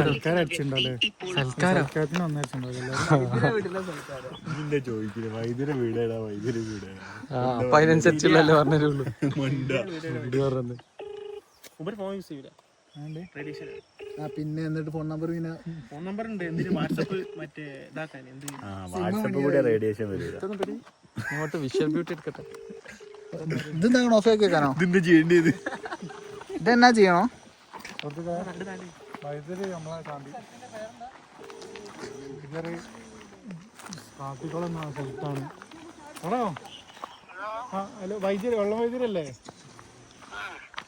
സൽക്കാരം അടിച്ചിട്ടുണ്ടല്ലേ? സൽക്കാരത്തിന് ഇതിന്റെ ചോദിക്കില്ല. വൈദ്യുതി വീടേടാ, വൈദ്യുതി വീടേടാ. അപ്പൊ അതിനനുസരിച്ചുള്ളല്ലേ പറഞ്ഞുള്ളൂ. പിന്നെ എന്നിട്ട് ഫോൺ നമ്പർ ഉണ്ട്. എന്തിന് വാട്സപ്പ് മറ്റേ ഇതാക്കാൻ വാട്സപ്പ് കൂടെ റേഡിയേഷൻ വരില്ല. അങ്ങോട്ട് വിഷ്വൽ ബ്യൂട്ടി എടുക്കട്ടെ. ഇതെന്താ ഓഫ് ആക്കി വെക്കാനോ? ഇതിന്റെ ചെയ്യേണ്ടത് ഇതെന്നാ ചെയ്യണോ? വൈദ്യുതി നമ്മളെ കാണ്ടി ഇതൊരു കാട്ടിക്കുളം എന്ന സ്ഥലത്താണ്. ആണോ? ആ ഹലോ വൈദ്യുതി, വെള്ളം വൈദ്യുതല്ലേ?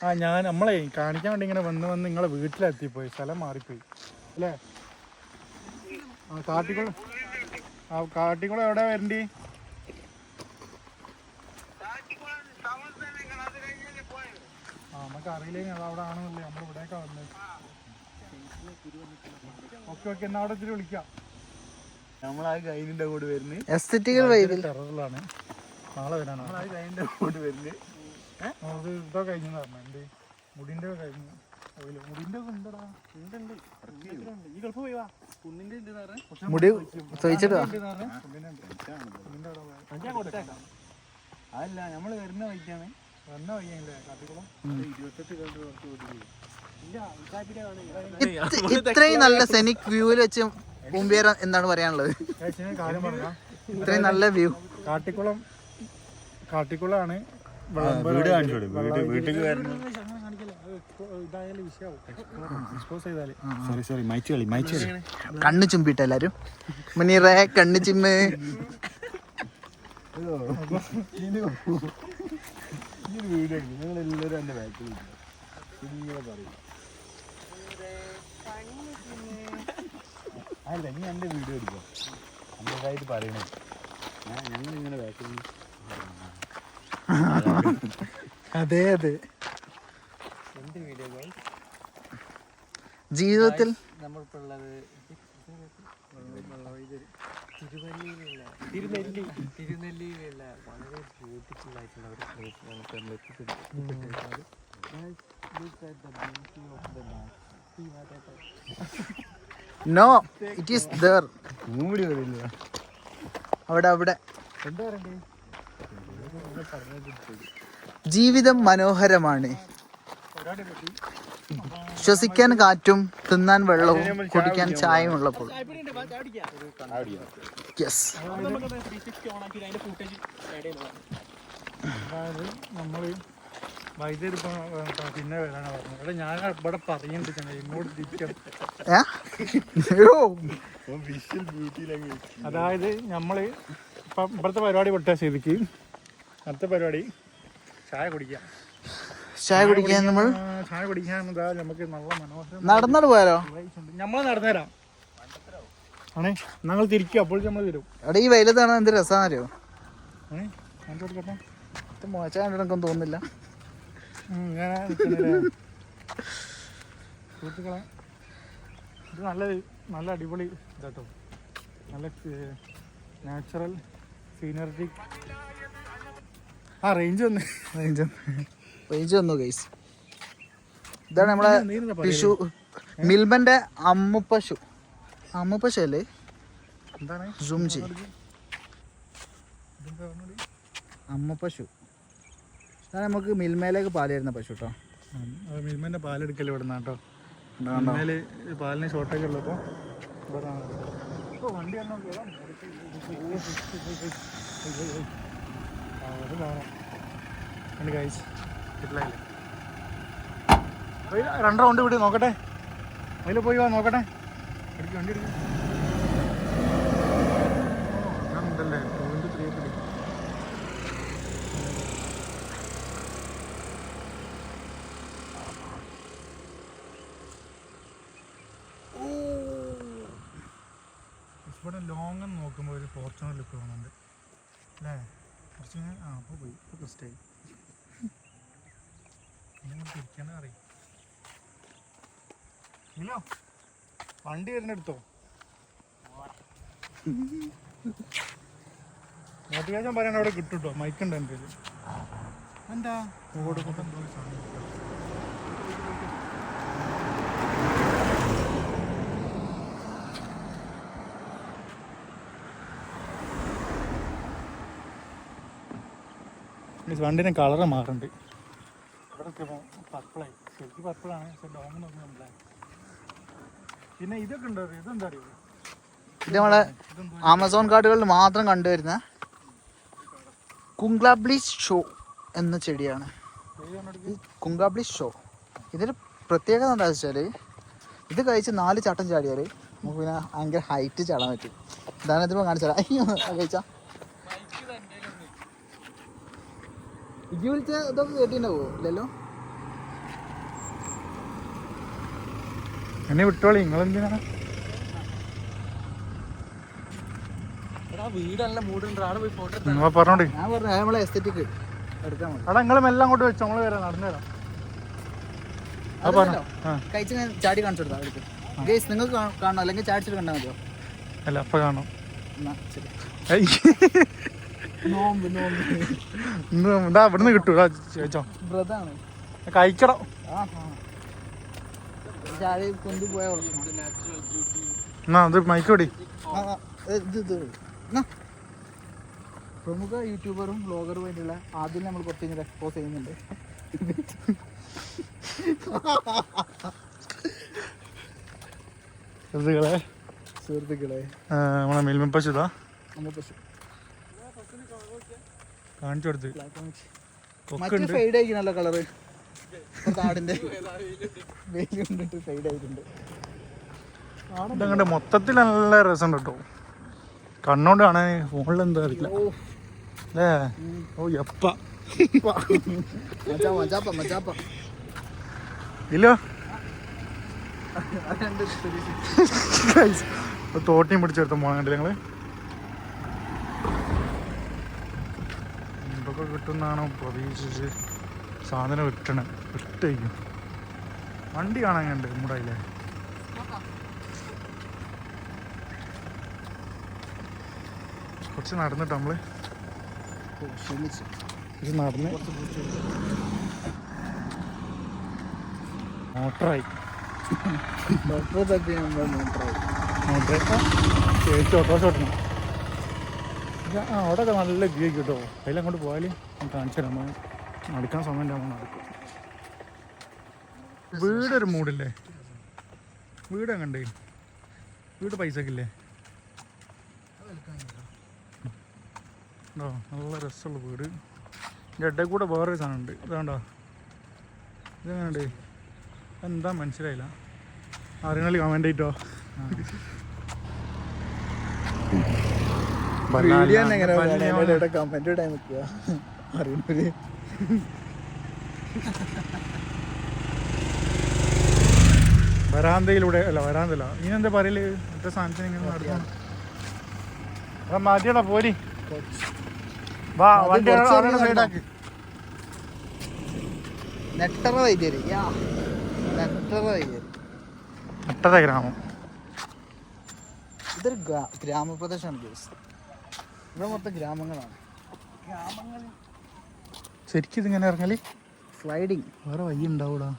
ആ നമ്മളെ കാണിക്കാൻ വേണ്ടി ഇങ്ങനെ വന്ന് നിങ്ങളെ വീട്ടിലെത്തിപ്പോയി, സ്ഥലം മാറിപ്പോയി അല്ലേ? കാട്ടിക്കുളം എവിടെ വരണ്ടി? നമുക്ക് അറിയില്ലെങ്കിൽ അത് അവിടെ ആണെന്നല്ലേ നമ്മൾ ഇവിടെയൊക്കെ വന്നത്. ഓക്കെ എന്നാ അവിടെ ഇത്തിരി വിളിക്കാം. നമ്മളാ കൈനിന്റെ കൂടെ വരുന്നത് എസ്തെറ്റിക്കൽ വൈബിൽ ടെററിലാണ്. നാളെ വരാനാണ്. നമ്മളാ കൈനിന്റെ കൂടെ വരുന്നത്. അത് ഇതോ കഴിഞ്ഞെന്ന് പറഞ്ഞു. എൻ്റെ മുടിൻ്റെ കഴിഞ്ഞു. മുടിൻ്റെ ഒക്കെ ഉണ്ടടാ. ഈ ഗൾഫ് പോയി വാ. മുടി ചോദിച്ചിട്ടോ? അതല്ല നമ്മള് വരുന്ന വഴിക്കാണ്. വന്ന വയ്യല്ലേ കാട്ടിക്കുളം? 28 ഇത്രയും നല്ല സെനിക് വ്യൂവിൽ വെച്ച് മുമ്പേറ എന്താണ് പറയാനുള്ളത്? കാര്യം പറഞ്ഞാ ഇത്രയും നല്ല വ്യൂ. കാട്ടിക്കുളമാണ്. വീട് കാണിച്ചോളൂ. വീട്ടിലേക്ക് വരുന്നത്. ഇതായാലും വിഷയാവും എക്സ്പോസ് ചെയ്താല്. സോറി മൈച്ച് കളി. കണ്ണ് ചുമ്പിട്ട് എല്ലാരും മുനീറെ കണ്ണ് ചിമ്മ്. ഈ വീഡിയോ നിങ്ങളെല്ലാവരും എൻ്റെ ബാക്കിൽ ഇങ്ങനെ പറയും. അല്ല നീ എൻ്റെ വീഡിയോ എടുക്കുക. നമ്മളതായിട്ട് പറയണേ. ഞങ്ങളിങ്ങനെ ബാക്കിൽ അതെ ജീവിതത്തിൽ നമ്മളിപ്പോൾ ഉള്ളത് തിരുനെല്ലിയിലുള്ള വളരെ ബ്യൂട്ടിഫുൾ ആയിട്ടുള്ള ഒരു പ്ലേസ് നമുക്ക് എത്തിപ്പെട്ടിരിക്കുന്നത്. No it is there. മൂടി വരില്ല. അവിടെ ജീവിതം മനോഹരമാണ്. ശ്വസിക്കാൻ കാറ്റും തിന്നാൻ വെള്ളവും കുടിക്കാൻ ചായയും ഉള്ളപ്പോൾ. യെസ്. അതായത് നമ്മൾ വൈദ്യുതി പിന്നെ വരാനാണ് പറഞ്ഞത്. ഇവിടെ ഞാൻ ഇവിടെ പറയുന്നുണ്ട് ഇങ്ങോട്ട് തിരിക്കണം. അതായത് നമ്മൾ ഇപ്പം ഇവിടുത്തെ പരിപാടി പൊട്ടാ സ്ഥിതിക്ക് അടുത്ത പരിപാടി ചായ കുടിക്കാൻ നമ്മൾ ചായ കുടിക്കാൻ നമുക്ക് നല്ല മനോഹരം നടന്നിട്ട് പോയാലോ? നമ്മൾ നടന്നുതരാം ആണേ. ഞങ്ങൾ തിരിക്കുക അപ്പോൾ നമ്മൾ തരും. അവിടെ ഈ വെയിലത്താണ് എന്ത് രസമാണോ? ആണേ ഞാൻ കൊടുക്കട്ടെ. മോശം കണ്ടിട്ടൊന്നും തോന്നുന്നില്ല. ഞാൻ സുഹൃത്തുക്കളെ ഇത് നല്ല അടിപൊളി ഇതാട്ടോ. നല്ല നാച്ചുറൽ സീനറിറ്റിക്. റേഞ്ച് വന്നു ഗൈസ്. ഇതാണ് നമ്മളെ പിഷു മിൽമന്റെ അമ്മുപ്പശു അല്ലേ? എന്താണ് സൂം ചെയ്. അമ്മുപ്പശു അതാണ് നമുക്ക് മിൽമയിലേക്ക് പാല് തരുന്ന പശു കേട്ടോ. മിൽമന്റെ പാലെടുക്കല് ഇവിടെ നിന്നാട്ടോ. മിൽമയില് പാലിന് ഷോർട്ടേജ് ഉള്ളപ്പോൾ വണ്ടി ഗൈസ് രണ്ട് റൗണ്ട് വിട് നോക്കട്ടെ. അതിൽ പോയി വാ നോക്കട്ടെ. വണ്ടി എടുക്കും. ഉണ്ടല്ലേ 2-3 ഒക്കെ എടുക്കും. ഇവിടെ ലോങ് നോക്കുമ്പോൾ ഒരു ഫോർച്യൂണർ ലുക്ക് തോന്നുന്നുണ്ട് അല്ലേ? കുറച്ച് അപ്പോൾ പോയി ഇപ്പോൾ ക്രിസ്റ്റായി തിരിക്കാണ്ട് അറിയും. ഇല്ലോ വണ്ടി വരുന്ന എടുത്തോ. നോട്ടിഫിക്കേഷൻ പറയാൻ അവിടെ കിട്ടും കേട്ടോ. മൈക്കുണ്ട് എൻ്റെ കയ്യിൽ. എന്താ കോഡ് കൊണ്ട് എന്തോ സാധനം. വണ്ടിൻ്റെ കളറ് മാറുന്നുണ്ട്. ഇവിടെ പർപ്പിളായി. ശരിക്കും പർപ്പിളാണ്. പക്ഷെ ലോങ് നോക്കുമ്പോൾ ബ്ലാക്ക്. പിന്നെ ഇതൊക്കെ ഉണ്ടോ? ഇതെന്താ അറിയോ? ഇത് നമ്മളെ ആമസോൺ കാർഡുകളിൽ മാത്രം കണ്ടുവരുന്ന കുംഗ്ലാബ്ലി ഷോ എന്ന ചെടിയാണ് ഈ കുങ്കാബ്ലി ഷോ. ഇതിന് പ്രത്യേകത എന്താ വെച്ചാൽ ഇത് കഴിച്ച് 4 ചാട്ടം ചാടിയാൽ നമുക്ക് പിന്നെ ഭയങ്കര ഹൈറ്റ് ചാടാൻ പറ്റും. ഉദാഹരണത്തിന് കാണിച്ചാൽ അയ്യോ കഴിച്ചാ ഇജ്ജ് വിളിച്ച ഇതൊക്കെ കേട്ടിട്ടുണ്ടാവോ? ഇല്ലല്ലോ. എന്നെ വിട്ടോളി, നിങ്ങളെന്തിനാണ്? വീടല്ല മൂടുണ്ട്, ആടെ പോയി ഫോട്ടോ നിങ്ങൾ പറഞ്ഞോണ്ട്. ഞാൻ പറഞ്ഞു നമ്മളെ എസ്തെറ്റിക് എടുക്കാൻ മതി. അവിടെ നിങ്ങൾ എല്ലാം അങ്ങോട്ട് വെച്ചോ, നമ്മൾ വരാം, നടന്നു തരാം. അത് പറഞ്ഞു. കഴിച്ച് ഞാൻ ചാടി കാണിച്ചു കൊടുത്താൽ അവർക്ക്. ഗേസ് നിങ്ങൾക്ക് കാണണോ അല്ലെങ്കിൽ ചാടിച്ചിട്ട് കണ്ടാൽ മതിയോ? അല്ല അപ്പം കാണാം. എന്നാ ശരി. ഇതാ ഇവിടുന്ന് കിട്ടൂടാ ചേച്ചോ, ബ്രദാണ് കഴിക്കണം. ചാടി കൊണ്ടു പോയാൽ എന്നാ അത് മൈക്കോടി. പ്രമുഖ യൂട്യൂബറും വ്ളോഗറുമായിട്ടുള്ള ആദ്യം നമ്മൾ കുറച്ച് കഴിഞ്ഞ് എക്സ്പോസ് ചെയ്യുന്നുണ്ട്. സുഹൃത്തുക്കളെ നമ്മളെ മിൽമ പശു ഇതാ നമ്മൾ പശു കാണിച്ചു കൊടുത്ത്. മറ്റേ ഫെയ്ഡ് ആയിരിക്കണല്ലോ കളറ്, കാടിന്റെ വെയിൽ കൊണ്ടിട്ട് ഫെയ്ഡ് ആയിട്ടുണ്ട്. ഇതങ്ങോട്ട് മൊത്തത്തിൽ നല്ല രസം കേട്ടോ, കണ്ണോണ്ട് കാണാൻ. ഫോണിൽ എന്താ അറിയില്ല അല്ലേ? ഓ എപ്പ മച്ചാപ്പ ഇല്ലോ തോട്ടിയും പിടിച്ചെടുത്ത പോകണ്ടല്ലേ ഞങ്ങള്. എന്തൊക്കെ കിട്ടുന്നാണോ പ്രതീക്ഷിച്ച് സാധനം ഇട്ടേക്കും. വണ്ടി കാണാൻ കണ്ട് മുടായില്ലേ. കുറച്ച് നടന്നിട്ട് നമ്മള് നടന്ന് മോട്ടറായി. ചേച്ചി ഓട്ടോസ് ഓട്ടണം. അവിടെ നല്ല വ്യൂ ആക്കി കേട്ടോ. അതിലങ്ങോട്ട് പോയാൽ ഞാൻ കാണിച്ചു തരാം. നടക്കാൻ സമയം ഉണ്ടാകുമ്പോൾ നടക്കും. വീടൊരു മൂടില്ലേ? വീട് എങ്ങണ്ടേ? വീട് പൈസക്കില്ലേ? ഉണ്ടോ? നല്ല രസമുള്ള വീട്. ഇതിൻ്റെ ഇടയിൽ കൂടെ വേറൊരു സാധനം ഉണ്ട്. ഇതാണ്ടോ? ഇതെങ്ങനെയുണ്ട്? എന്താ മനസ്സിലായില്ല. അറിയണ കമൻ്റ് ചെയ്തോ. കമന്റ് ഇടാൻ നിൽക്കുക അറിയണവര്. വരാന്തയിലൂടെ അല്ല, വരാന്തല്ല, ഇനെന്താ പറയല്? മറ്റേ സാധനത്തിന് ഇങ്ങനെ നടക്കണം. മാറ്റിയടാ പോരി. വാ വണ്ടി സൈഡാക്കി. നെട്ടറ വൈദ്യര്, നെട്ടറ ഗ്രാമം. ഇതൊരു ഗ്രാമപ്രദേശമാണ് ഗൈസ്. ഇവിടെ മൊത്തം ഗ്രാമങ്ങളാണ്. ശരിക്കും ഇതിങ്ങനെ ഇറങ്ങല് സ്ലൈഡിങ് വേറെ വഴി ഉണ്ടാവൂടാ.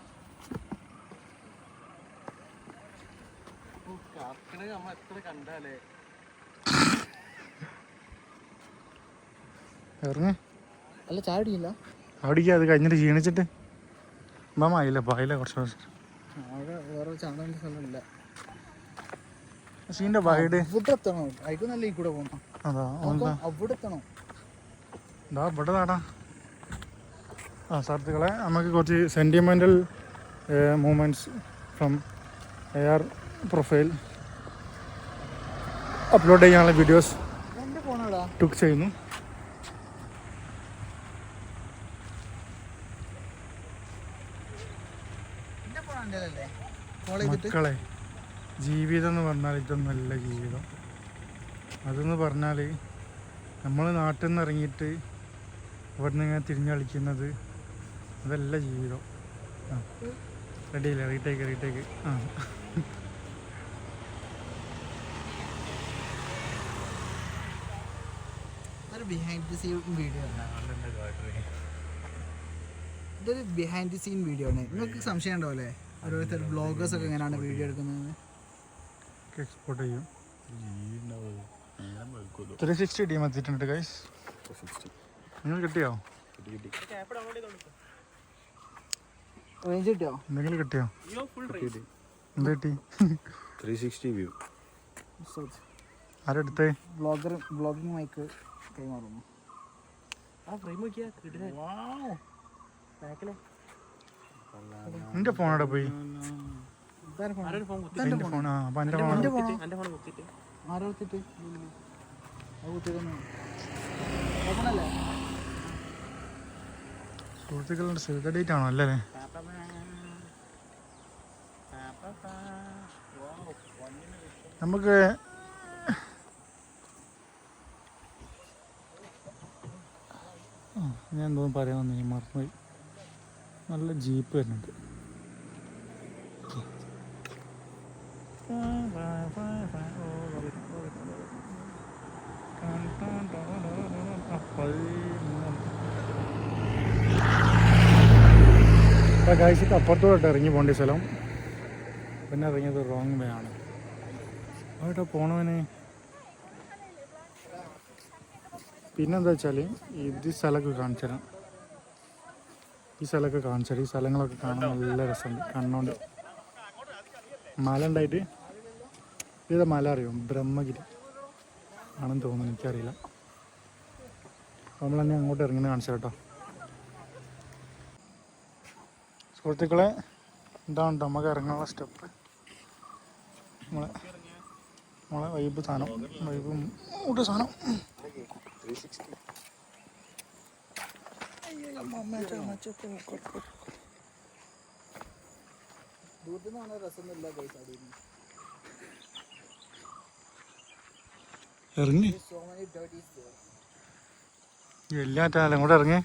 ഇറങ്ങ അല്ല ചാടിയില്ല. അവിടേക്ക് അത് കഴിഞ്ഞിട്ട് ക്ഷീണിച്ചിട്ട് ആയില്ല പായില്ല കുറച്ച് അവിടെ വേറെ ചാടാൻ സ്ഥലമില്ല. സീൻ്റെ വൈഡ് അവിടെ എത്തണോ? അതിക്ക് നല്ല ഈ കൂടെ പോകണം. അതാ അവിടെ എത്തണോ? ഇതാ ഇവിടെ നാടാ. സുഹൃത്തുക്കളെ, നമുക്ക് കുറച്ച് sentimental movements from AR profile upload ചെയ്യാനുള്ള വീഡിയോസ് എൻ്റെ ഫോണാടാ ടുക്ക് ചെയ്യുന്നു. മക്കളെ, ജീവിതം എന്ന് പറഞ്ഞാൽ ഇതൊന്നല്ല ജീവിതം. അതെന്ന് പറഞ്ഞാൽ നമ്മൾ നാട്ടിൽ നിന്ന് ഇറങ്ങിയിട്ട് ഇവിടെ നിന്ന് ഇങ്ങനെ തിരിഞ്ഞ് കളിക്കുന്നത് അതല്ല ജീവിതം. റെഡിയില്ല? Retake. Behind the scene video ആണ്. ഇതൊരു ബിഹൈൻഡ് ദി സീൻ വീഡിയോ ആണ്. നിങ്ങൾക്ക് സംശയം ഉണ്ടാവില്ലേ ഓരോരുത്തർ ബ്ലോഗേഴ്സ് ഒക്കെ എങ്ങനെയാണ് വീഡിയോ എടുക്കുന്നത്? എക്സ്പോർട്ട് ചെയ്യും. 360 ടീം എത്തിയിട്ടുണ്ട് ഗൈസ്. നിങ്ങൾ കിട്ടിയോ? റേഞ്ച് കിട്ടിയോ? എന്തെങ്കിലും കിട്ടിയോ? എന്ത് കിട്ടി? 360 വ്യൂ. ആരെടുത്തേ? ബ്ലോഗിങ് മൈക്ക് കൈമാറുന്നു. ആ ഫ്രെയിം നോക്കിയാ കിടിലൻ. ബാക്കിലെ എന്റെ ഫോൺ അവിടെ പോയി. ആരൊരു ഫോൺ കുത്തി. എന്റെ ഫോൺ. ആ അപ്പൊ എന്റെ ഫോൺ. എന്റെ ഫോൺ കുത്തിട്ട് ആരോ കുത്തിട്ട് സുഹൃത്തുക്കളുടെ സേവ് ഡേറ്റ് ആണോ അല്ലേ? നമുക്ക് ഞാൻ എന്തോന്നും പറയാൻ വന്നു, മറന്നുപോയി. നല്ല ജീപ്പ് വരുന്നുണ്ട്. കാഴ്ചക്ക് അപ്പുറത്തോട്ട് ഇറങ്ങി പോകേണ്ട സ്ഥലം. പിന്നെ ഇറങ്ങിയത് റോങ് വേ ആണ്. അവിടെ പോണവന് പിന്നെന്താ വെച്ചാൽ ഇത് സ്ഥലമൊക്കെ കാണിച്ചു തരാം. ഈ സ്ഥലമൊക്കെ കാണിച്ചു തരാം. ഈ സ്ഥലങ്ങളൊക്കെ കാണാൻ നല്ല രസമുണ്ട്. കണ്ണോണ്ട് മല ഉണ്ടായിട്ട് ഇതാ മല അറിയോ? ബ്രഹ്മഗിരി ആണെന്ന് തോന്നുന്നു, എനിക്കറിയില്ല. നമ്മൾ തന്നെ അങ്ങോട്ട് ഇറങ്ങുന്നത് കാണിച്ചു കേട്ടോ സുഹൃത്തുക്കളെ. ഇതാണ് നമുക്ക് ഇറങ്ങാനുള്ള സ്റ്റെപ്പ്. നമ്മളെ വൈബ് സാധനം, വൈബ് മൂട്ട് സാധനം. ഇറങ്ങി എല്ലാറ്റാലും അങ്ങോട്ട് ഇറങ്ങി.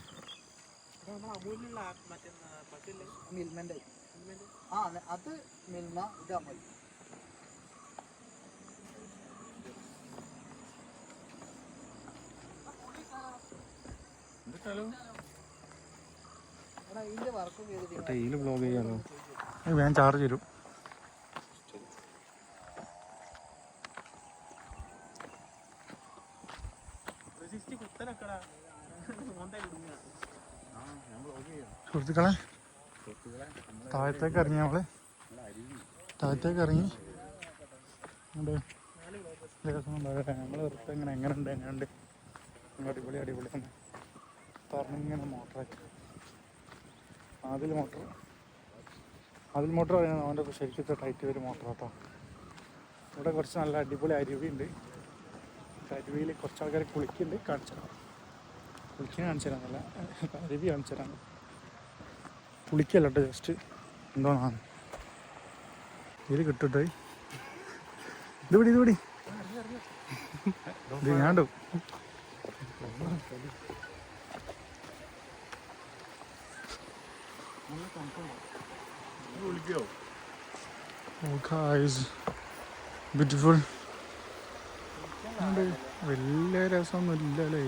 അമൂലിനുള്ള മറ്റേ പറ്റില്ലേ മിൽമന്റെ ആ അത് മിൽമ, ഇത് അമൂൽ. ഇതിന്റെ വർക്ക് ഡെയിലി ബ്ലോഗ് ചെയ്യാലോ. വേഗം ചാർജ് തരും. സുഹൃത്തുക്കളെ താഴത്തേക്ക് ഇറങ്ങി. നമ്മള് താഴത്തേക്ക് ഇറങ്ങി. നമ്മള് വെറുതെ ഇങ്ങനെ എങ്ങനെയുണ്ട് അടിപൊളി അടിപൊളി പറഞ്ഞിങ്ങനെ മോട്ടറാക്കി. അതിൽ മോട്ടർ പറയുന്നത് അവൻ്റെ ശരിക്കത്തെ ടൈറ്റ് ഒരു മോട്ടർ കേട്ടോ. ഇവിടെ കുറച്ച് നല്ല അടിപൊളി അരുവിയുണ്ട്. അരുവിയിൽ കുറച്ച് ആൾക്കാർ കുളിക്കുന്നുണ്ട്. കാണിച്ചു തരാം. കുളിക്കാൻ കാണിച്ചു തരാമെന്നല്ല, അരുവി കാണിച്ചു തരാം. കുളിക്കല്ല കേട്ടോ, ജസ്റ്റ് എന്തോന്നാണ് ഇത് കിട്ടട്ടെ. ഇത് പിടി ഇത് ഞാണ്ടോ. ബ്യൂട്ടിഫുൾ. വലിയ രസമൊന്നും ഇല്ലല്ലേ.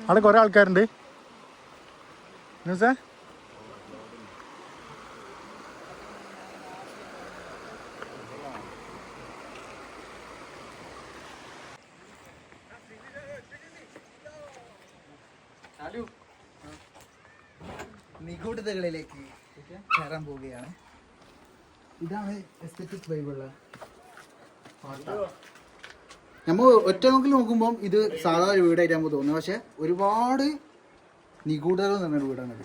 അവിടെ കുറെ ആൾക്കാരുണ്ട്. സാർ നിഗൂഢതകളിലേക്ക് കയറാൻ പോവുകയാണ്. ഇതാണ് എസ്തെറ്റിക് വൈബുള്ള. നമ്മൾ ഒറ്റ നോക്കിൽ നോക്കുമ്പോൾ ഇത് സാധാരണ വീടായിട്ട് നമുക്ക് തോന്നുന്നു. പക്ഷെ ഒരുപാട് നിഗൂഢതകൾ നിറഞ്ഞ വീടാണത്.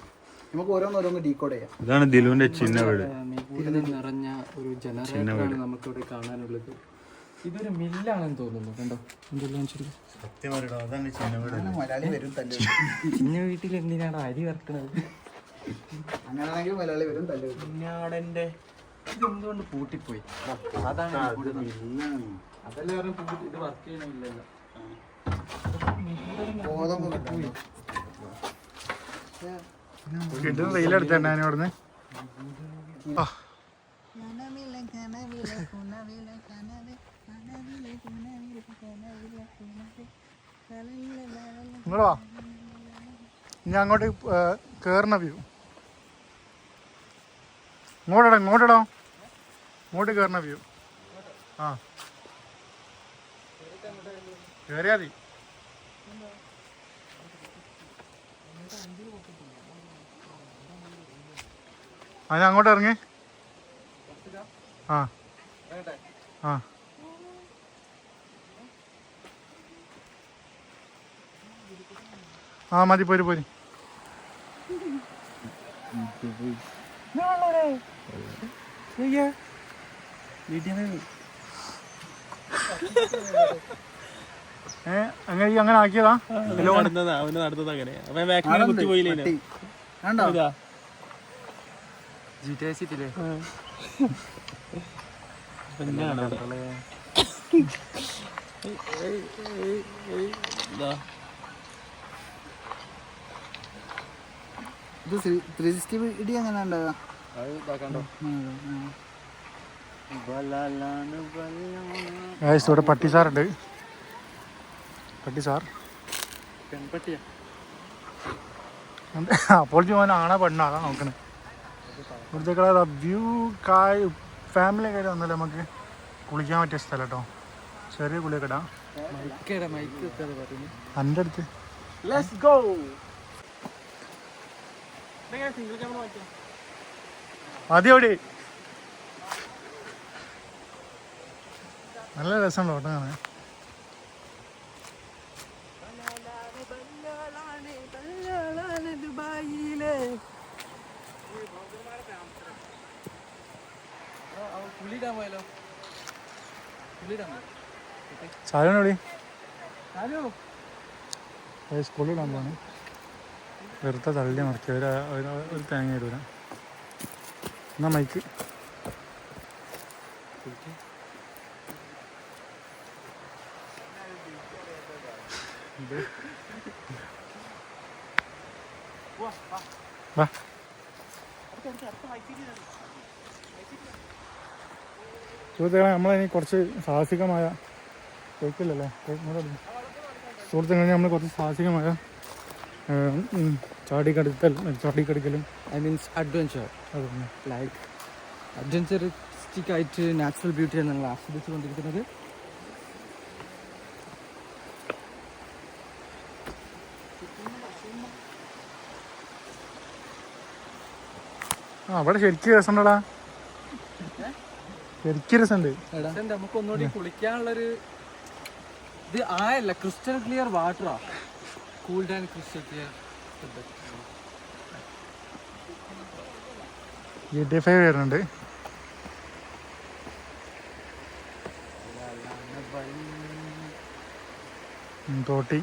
നമുക്ക് ഓരോന്നോരോന്ന് ഡീകോഡ് ചെയ്യാം. ഇതാണ് ദിലുവിന്റെ ചിന്ന വീട്. നിഗൂഢത നിറഞ്ഞ ഒരു ജനറേറ്ററാണ് നമുക്കിവിടെ കാണാനുള്ളത്. ഇതൊരു മില്ലാണെന്ന് തോന്നുന്നു. കണ്ടോ എന്തെല്ലാം ശരി. അതാണ് ചിന്ന വീട്. മലയാളി വരും തല്ല്. ചിന്ന വീട്ടിൽ എന്തിനാണ് അരി വറുക്കണത്? അങ്ങനെയാണെങ്കിൽ മലയാളി വരും തല്ല്. കുഞ്ഞാടന്റെ ഇതെന്തുകൊണ്ട് പൂട്ടിപ്പോയി? അതാണ് അതെല്ലാം പൂട്ടി. ഇത് വർക്ക് ചെയ്യണമില്ലല്ലോ. കിട്ടുന്ന വെയിലെടുത്തന്നെ അവിടുന്ന്. ഇങ്ങോട്ടാ ഞാൻ അങ്ങോട്ട് കേറണ വ്യൂ. ഇങ്ങോട്ടോ ഇങ്ങോട്ട് കയറണ വ്യൂ. ആ കയറിയാ മതി. അതിന് അങ്ങോട്ട് ഇറങ്ങി. ആ ആ ആ മതി, പോര് പോര്. അങ്ങനെ അങ്ങനെ ആക്കിയതാ. അവന് നടന്നത് അങ്ങനെ ബാക്കിൽ കുത്തി പോയില്ലേ. കണ്ടോ GTA ഇത് 360 ഇടി എങ്ങനെ ഉണ്ടാവുക? അത് ഇതാക്കണ്ടോ. ഇവിടെ പട്ടി സാറുണ്ട്. പട്ടി സാർ പെൺപട്ടിയാ. അപ്പോൾ മോൻ ആണോ പെണ്ണാകാൻ നോക്കണേ. ഇവിടുത്തെ വ്യൂ ഫാമിലി കാര്യം വന്നല്ലേ നമുക്ക് കുളിക്കാൻ പറ്റിയ സ്ഥലം കേട്ടോ. ചെറിയ കുളിയൊക്കെ ഇടാം. എൻ്റെ അടുത്ത് മതിയോടി. നല്ല രസമുണ്ടോ കേട്ടോ കാണാൻ. സാധനം സ്കൂളിലിടാൻ പോവാണ്. വെറുതെ തള്ളി മറിക്കുക. ഒരു തേങ്ങ തരൂല. എന്നാ മൈക്ക് വാ. സുഹൃത്തുക്കളെ, നമ്മളിനി കുറച്ച് സാഹസികമായ കേൾക്കില്ലല്ലേ സുഹൃത്തുക്കളെ, നമ്മൾ കുറച്ച് സാഹസികമായ ചാടിക്കടിക്കലും ഐ മീൻസ് അഡ്വഞ്ചർ. അതൊന്നും ലൈക്ക് അഡ്വഞ്ചറിസ്റ്റിക് ആയിട്ട് നാച്ചുറൽ ബ്യൂട്ടിയാണ് ഞങ്ങൾ ആസ്വദിച്ചു കൊണ്ടിരിക്കുന്നത്. അവിടെ ശരിക്കും രസമുണ്ടടാ. ശരിക്കും രസമുണ്ട്. നമുക്ക് ഒന്നുകൂടി കുളിക്കാനുള്ളൊരു ഇത് ആയല്ല. ക്രിസ്റ്റൽ ക്ലിയർ വാട്ടറാ. Cool down crystal clear. GTA 5 വരുന്നുണ്ട്. തോട്ടി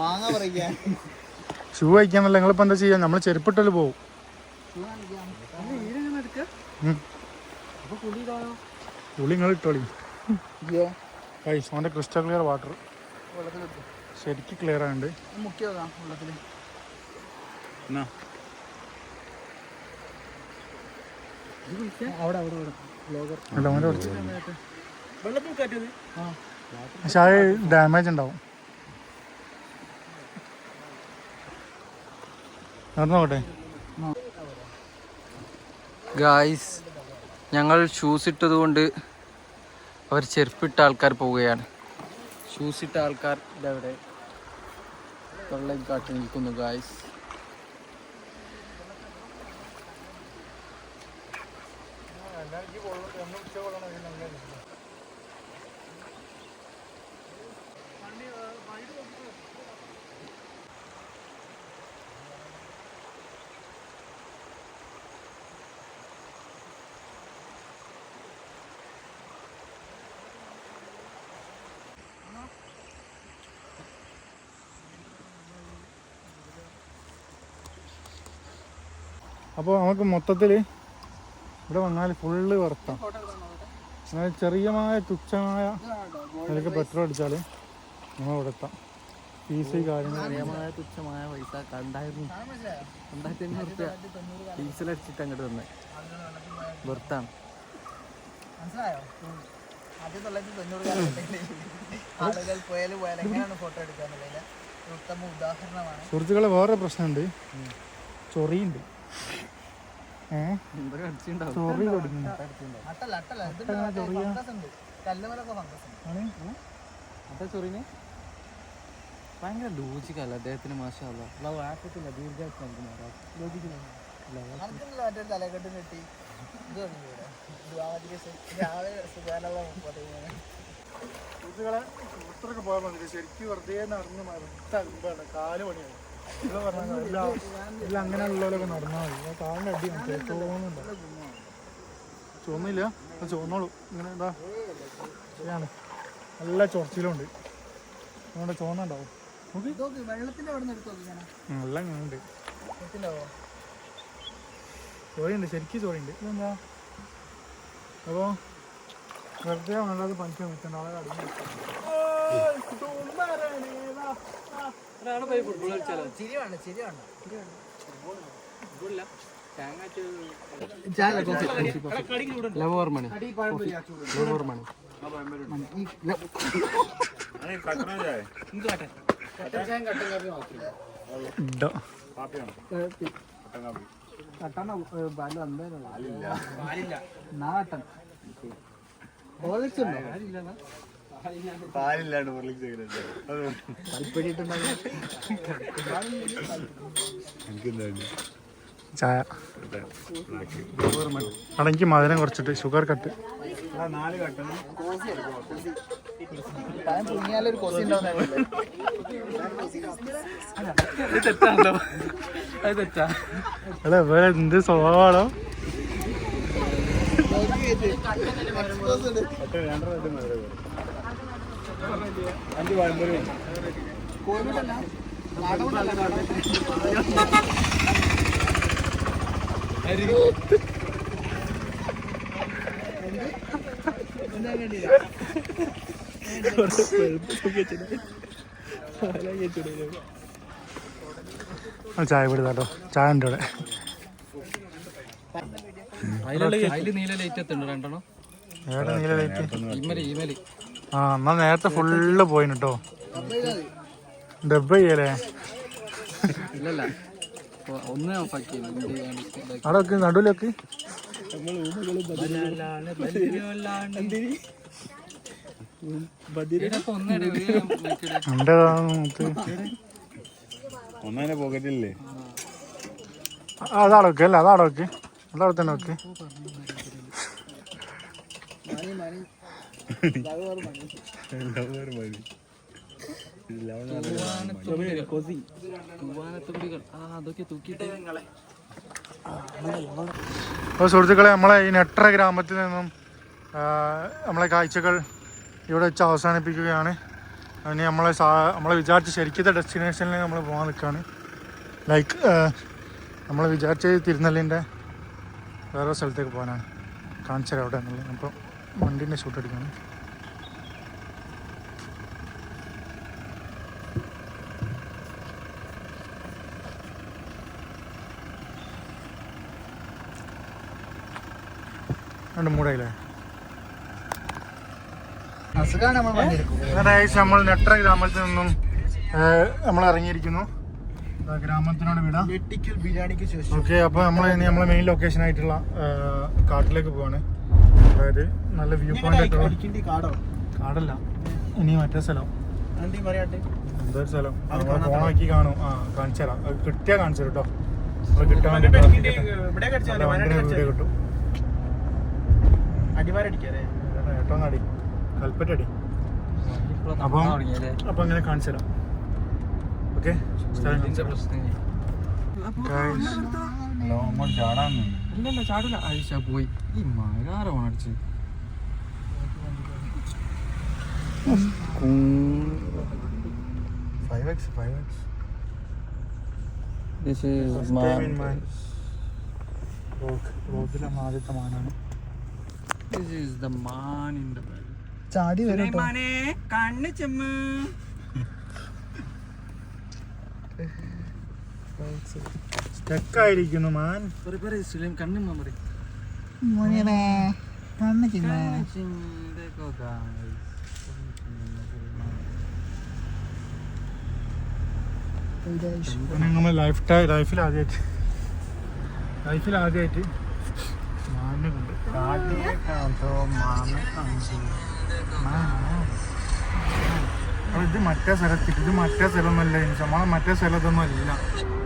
മാങ്ങ പറിക്കാൻ ഷൂ അയക്കാന്നല്ല. നിങ്ങളിപ്പോൾ എന്താ ചെയ്യാ? നമ്മൾ ചെരുപ്പിട്ടല് പോവും. പുളി നിങ്ങൾ ഇട്ടോളി. ഓൻ്റെ ക്രിസ്റ്റൽ ക്ലിയർ വാട്ടർ ശരിക്കും ക്ലിയർ ആയതുകൊണ്ട് മുക്കി വെക്കാം വെള്ളത്തിൽ. അല്ല ഓൻ്റെ കുറച്ച് പക്ഷെ അത് ഡാമേജ് ഉണ്ടാവും. നടന്നോട്ടെ. ഗായ്സ്, ഞങ്ങൾ ഷൂസ് ഇട്ടത് കൊണ്ട് അവർ ചെരുപ്പിട്ട ആൾക്കാർ പോവുകയാണ്. ഷൂസ് ഇട്ട ആൾക്കാർ ഇതവിടെ വെള്ളം കാട്ടി നിൽക്കുന്നു. ഗായ്സ്, അപ്പോൾ നമുക്ക് മൊത്തത്തിൽ ഇവിടെ വന്നാൽ ഫുള്ള് വർത്താം. അതായത് ചെറിയമായ തുച്ഛമായ നിലക്ക് പെട്രോൾ അടിച്ചാൽ നമ്മൾ ഇവിടെ എത്താം. ഫീസ് കാര്യങ്ങൾ തുച്ഛമായ പൈസ 2500 രൂപ ഡീസലടിച്ചിട്ട് അങ്ങോട്ട് വന്നേ. വെറുത്താണ്. മനസ്സിലായോ? 1990 ആളുകൾ പോയാലും എങ്ങനെയാണ് ഫോട്ടോ എടുക്കാന്നുള്ളതിൽ ഉത്തമ ഉദാഹരണമാണ്. സുഹൃത്തുക്കളെ, വേറെ പ്രശ്നമുണ്ട്. ചൊറിയുണ്ട്. ചൊറി തുടങ്ങി. ഭയങ്കര ലോജിക്കല്ല അദ്ദേഹത്തിന്. മാഷാല്ല ആക്കത്തില്ല ദീർഘായുസ് ലോജിക്കില്ല. മറ്റേ തലക്കെട്ട് കെട്ടി കുട്ടികളെ പുറത്തൊക്കെ പോകാൻ വന്നില്ല. ശരിക്കും വെറുതെ നടന്ന് മറുത്താണ്. കാല് പണിയാണ്. ഇവിടെ പറഞ്ഞാൽ എല്ലാം അങ്ങനെയുള്ളവരൊക്കെ നടന്നാൽ മതി. കാലിൻ്റെ അടിയാണ് തോന്നുന്നുണ്ട്. ചുവന്നില്ല, അത് ചുവന്നോളൂ. ഇങ്ങനെ എന്താ ശരിയാണ്. നല്ല ചൊറച്ചിലുണ്ട്. അതുകൊണ്ട് ചുവന്നുണ്ടാവും. വെള്ളത്തിന്റെ അവിടെ നിന്ന് എടുത്തു നല്ല ഉണ്ട്. ചോറിയുണ്ട്, ശരിക്കും ചോറിയുണ്ട്. ഇതെന്താ അപ്പോൾ വെറുതെ വേണ്ടത് പണിക്കാൻ നിൽക്കേണ്ട ആളെ അടിഞ്ഞു. ഫുട്ബോൾ കളിച്ചാലോ? ചിരിയാണ് ചിരിയാണ് പാലില്ലാണ്ട് ചായ അടങ്ങി മധുരം കുറച്ചിട്ട് ഷുഗർ കട്ട്. 4 കട്ടണം. പുങ്ങിയാലൊരു കൊസി ഉണ്ടാവുന്ന തെറ്റാണോ? അത് തെറ്റാ. അല്ല വേറെ എന്ത് സ്വഭാവമാണോ? ചായ പിടിതാട്ടോ. ചായ ഉണ്ട് ഇവിടെ. അതില് നീല ലൈറ്റ് എത്തുന്നുണ്ട് 2 എണ്ണം. ഏടെ നീല ലൈറ്റ്? ഇമലി. ആ എന്നാ നേരത്തെ ഫുള്ള് പോയിന് കേട്ടോ. ഡബ് ചെയ്യല്ലേ? ഇല്ലല്ല, ഒന്ന് ഓഫാക്കി. അവിടെ വെക്ക്, നടുവിലൊക്കെ. എന്റെ ഒന്നെ പോക്കറ്റില്ലേ? അതവിടെ വെക്ക്. അല്ല അതവിടെ വെക്ക്. അതവിടെ തന്നെ വെക്ക്. അപ്പോൾ സുഹൃത്തുക്കളെ, നമ്മളെ ഈ നെട്ര ഗ്രാമത്തിൽ നിന്നും നമ്മളെ കാഴ്ചകൾ ഇവിടെ വെച്ച് അവസാനിപ്പിക്കുകയാണ്. അതിന് നമ്മളെ വിചാരിച്ച ശരിക്കത്തെ ഡെസ്റ്റിനേഷനിൽ നമ്മൾ പോകാൻ നിൽക്കുകയാണ്. ലൈക്ക് നമ്മൾ വിചാരിച്ച തിരുനെല്ലിൻ്റെ വേറെ സ്ഥലത്തേക്ക് പോകാനാണ്. കാണിച്ചത് അവിടെ എന്നുള്ളത്. അപ്പോൾ വണ്ടീൻ്റെ ഷൂട്ട് അടിക്കണം. രണ്ട് മൂടായില്ലേ? നമ്മൾ നെട്ര ഗ്രാമത്തിൽ നിന്നും നമ്മൾ ഇറങ്ങിയിരിക്കുന്നു. ഗ്രാമത്തിനോട് വിടാം. ബിരിയാണിക്ക് ശേഷം ഓക്കെ, അപ്പോൾ നമ്മൾ ഇനി നമ്മളെ മെയിൻ ലൊക്കേഷൻ ആയിട്ടുള്ള കാട്ടിലേക്ക് പോവാണ്. അതായത് നല്ല വ്യൂ പോയിന്റ്. കാടല്ല, ഇനി മറ്റേ സ്ഥലം. എന്തൊരു സ്ഥലം ഫോണാക്കി കാണും. കാണിച്ചു തരാം. കിട്ടിയാ കാണിച്ചു കേട്ടോ. നമ്മൾ കിട്ടാൻ വേണ്ടി വീഡിയോ കിട്ടും. ഏട്ടോ അടി, കൽപ്പറ്റടി. അപ്പം അങ്ങനെ കാണിച്ചു തരാം. ഓക്കെ, ചാടാൻ ഇല്ലല്ല, ചാടില്ല. ആയിഷ പോയി. ഈ മഴാരമാണ് അടിച്ച്. ആദ്യത്തെ മാനാണ്. ചാടി വരും. കണ്ണ് ചെമ്മ സ്റ്റക്കായിരിക്കുന്നു മാൻ. കണ്ണും മറി നമ്മൾ ലൈഫിൽ ആദ്യമായിട്ട് മാനിനെ കൊണ്ട് ഇത് മറ്റേ സ്ഥലത്തിട്ട് ഇത് മറ്റേ സ്ഥലമൊന്നുമല്ല നമ്മളെ മറ്റേ സ്ഥലത്തൊന്നും അല്ല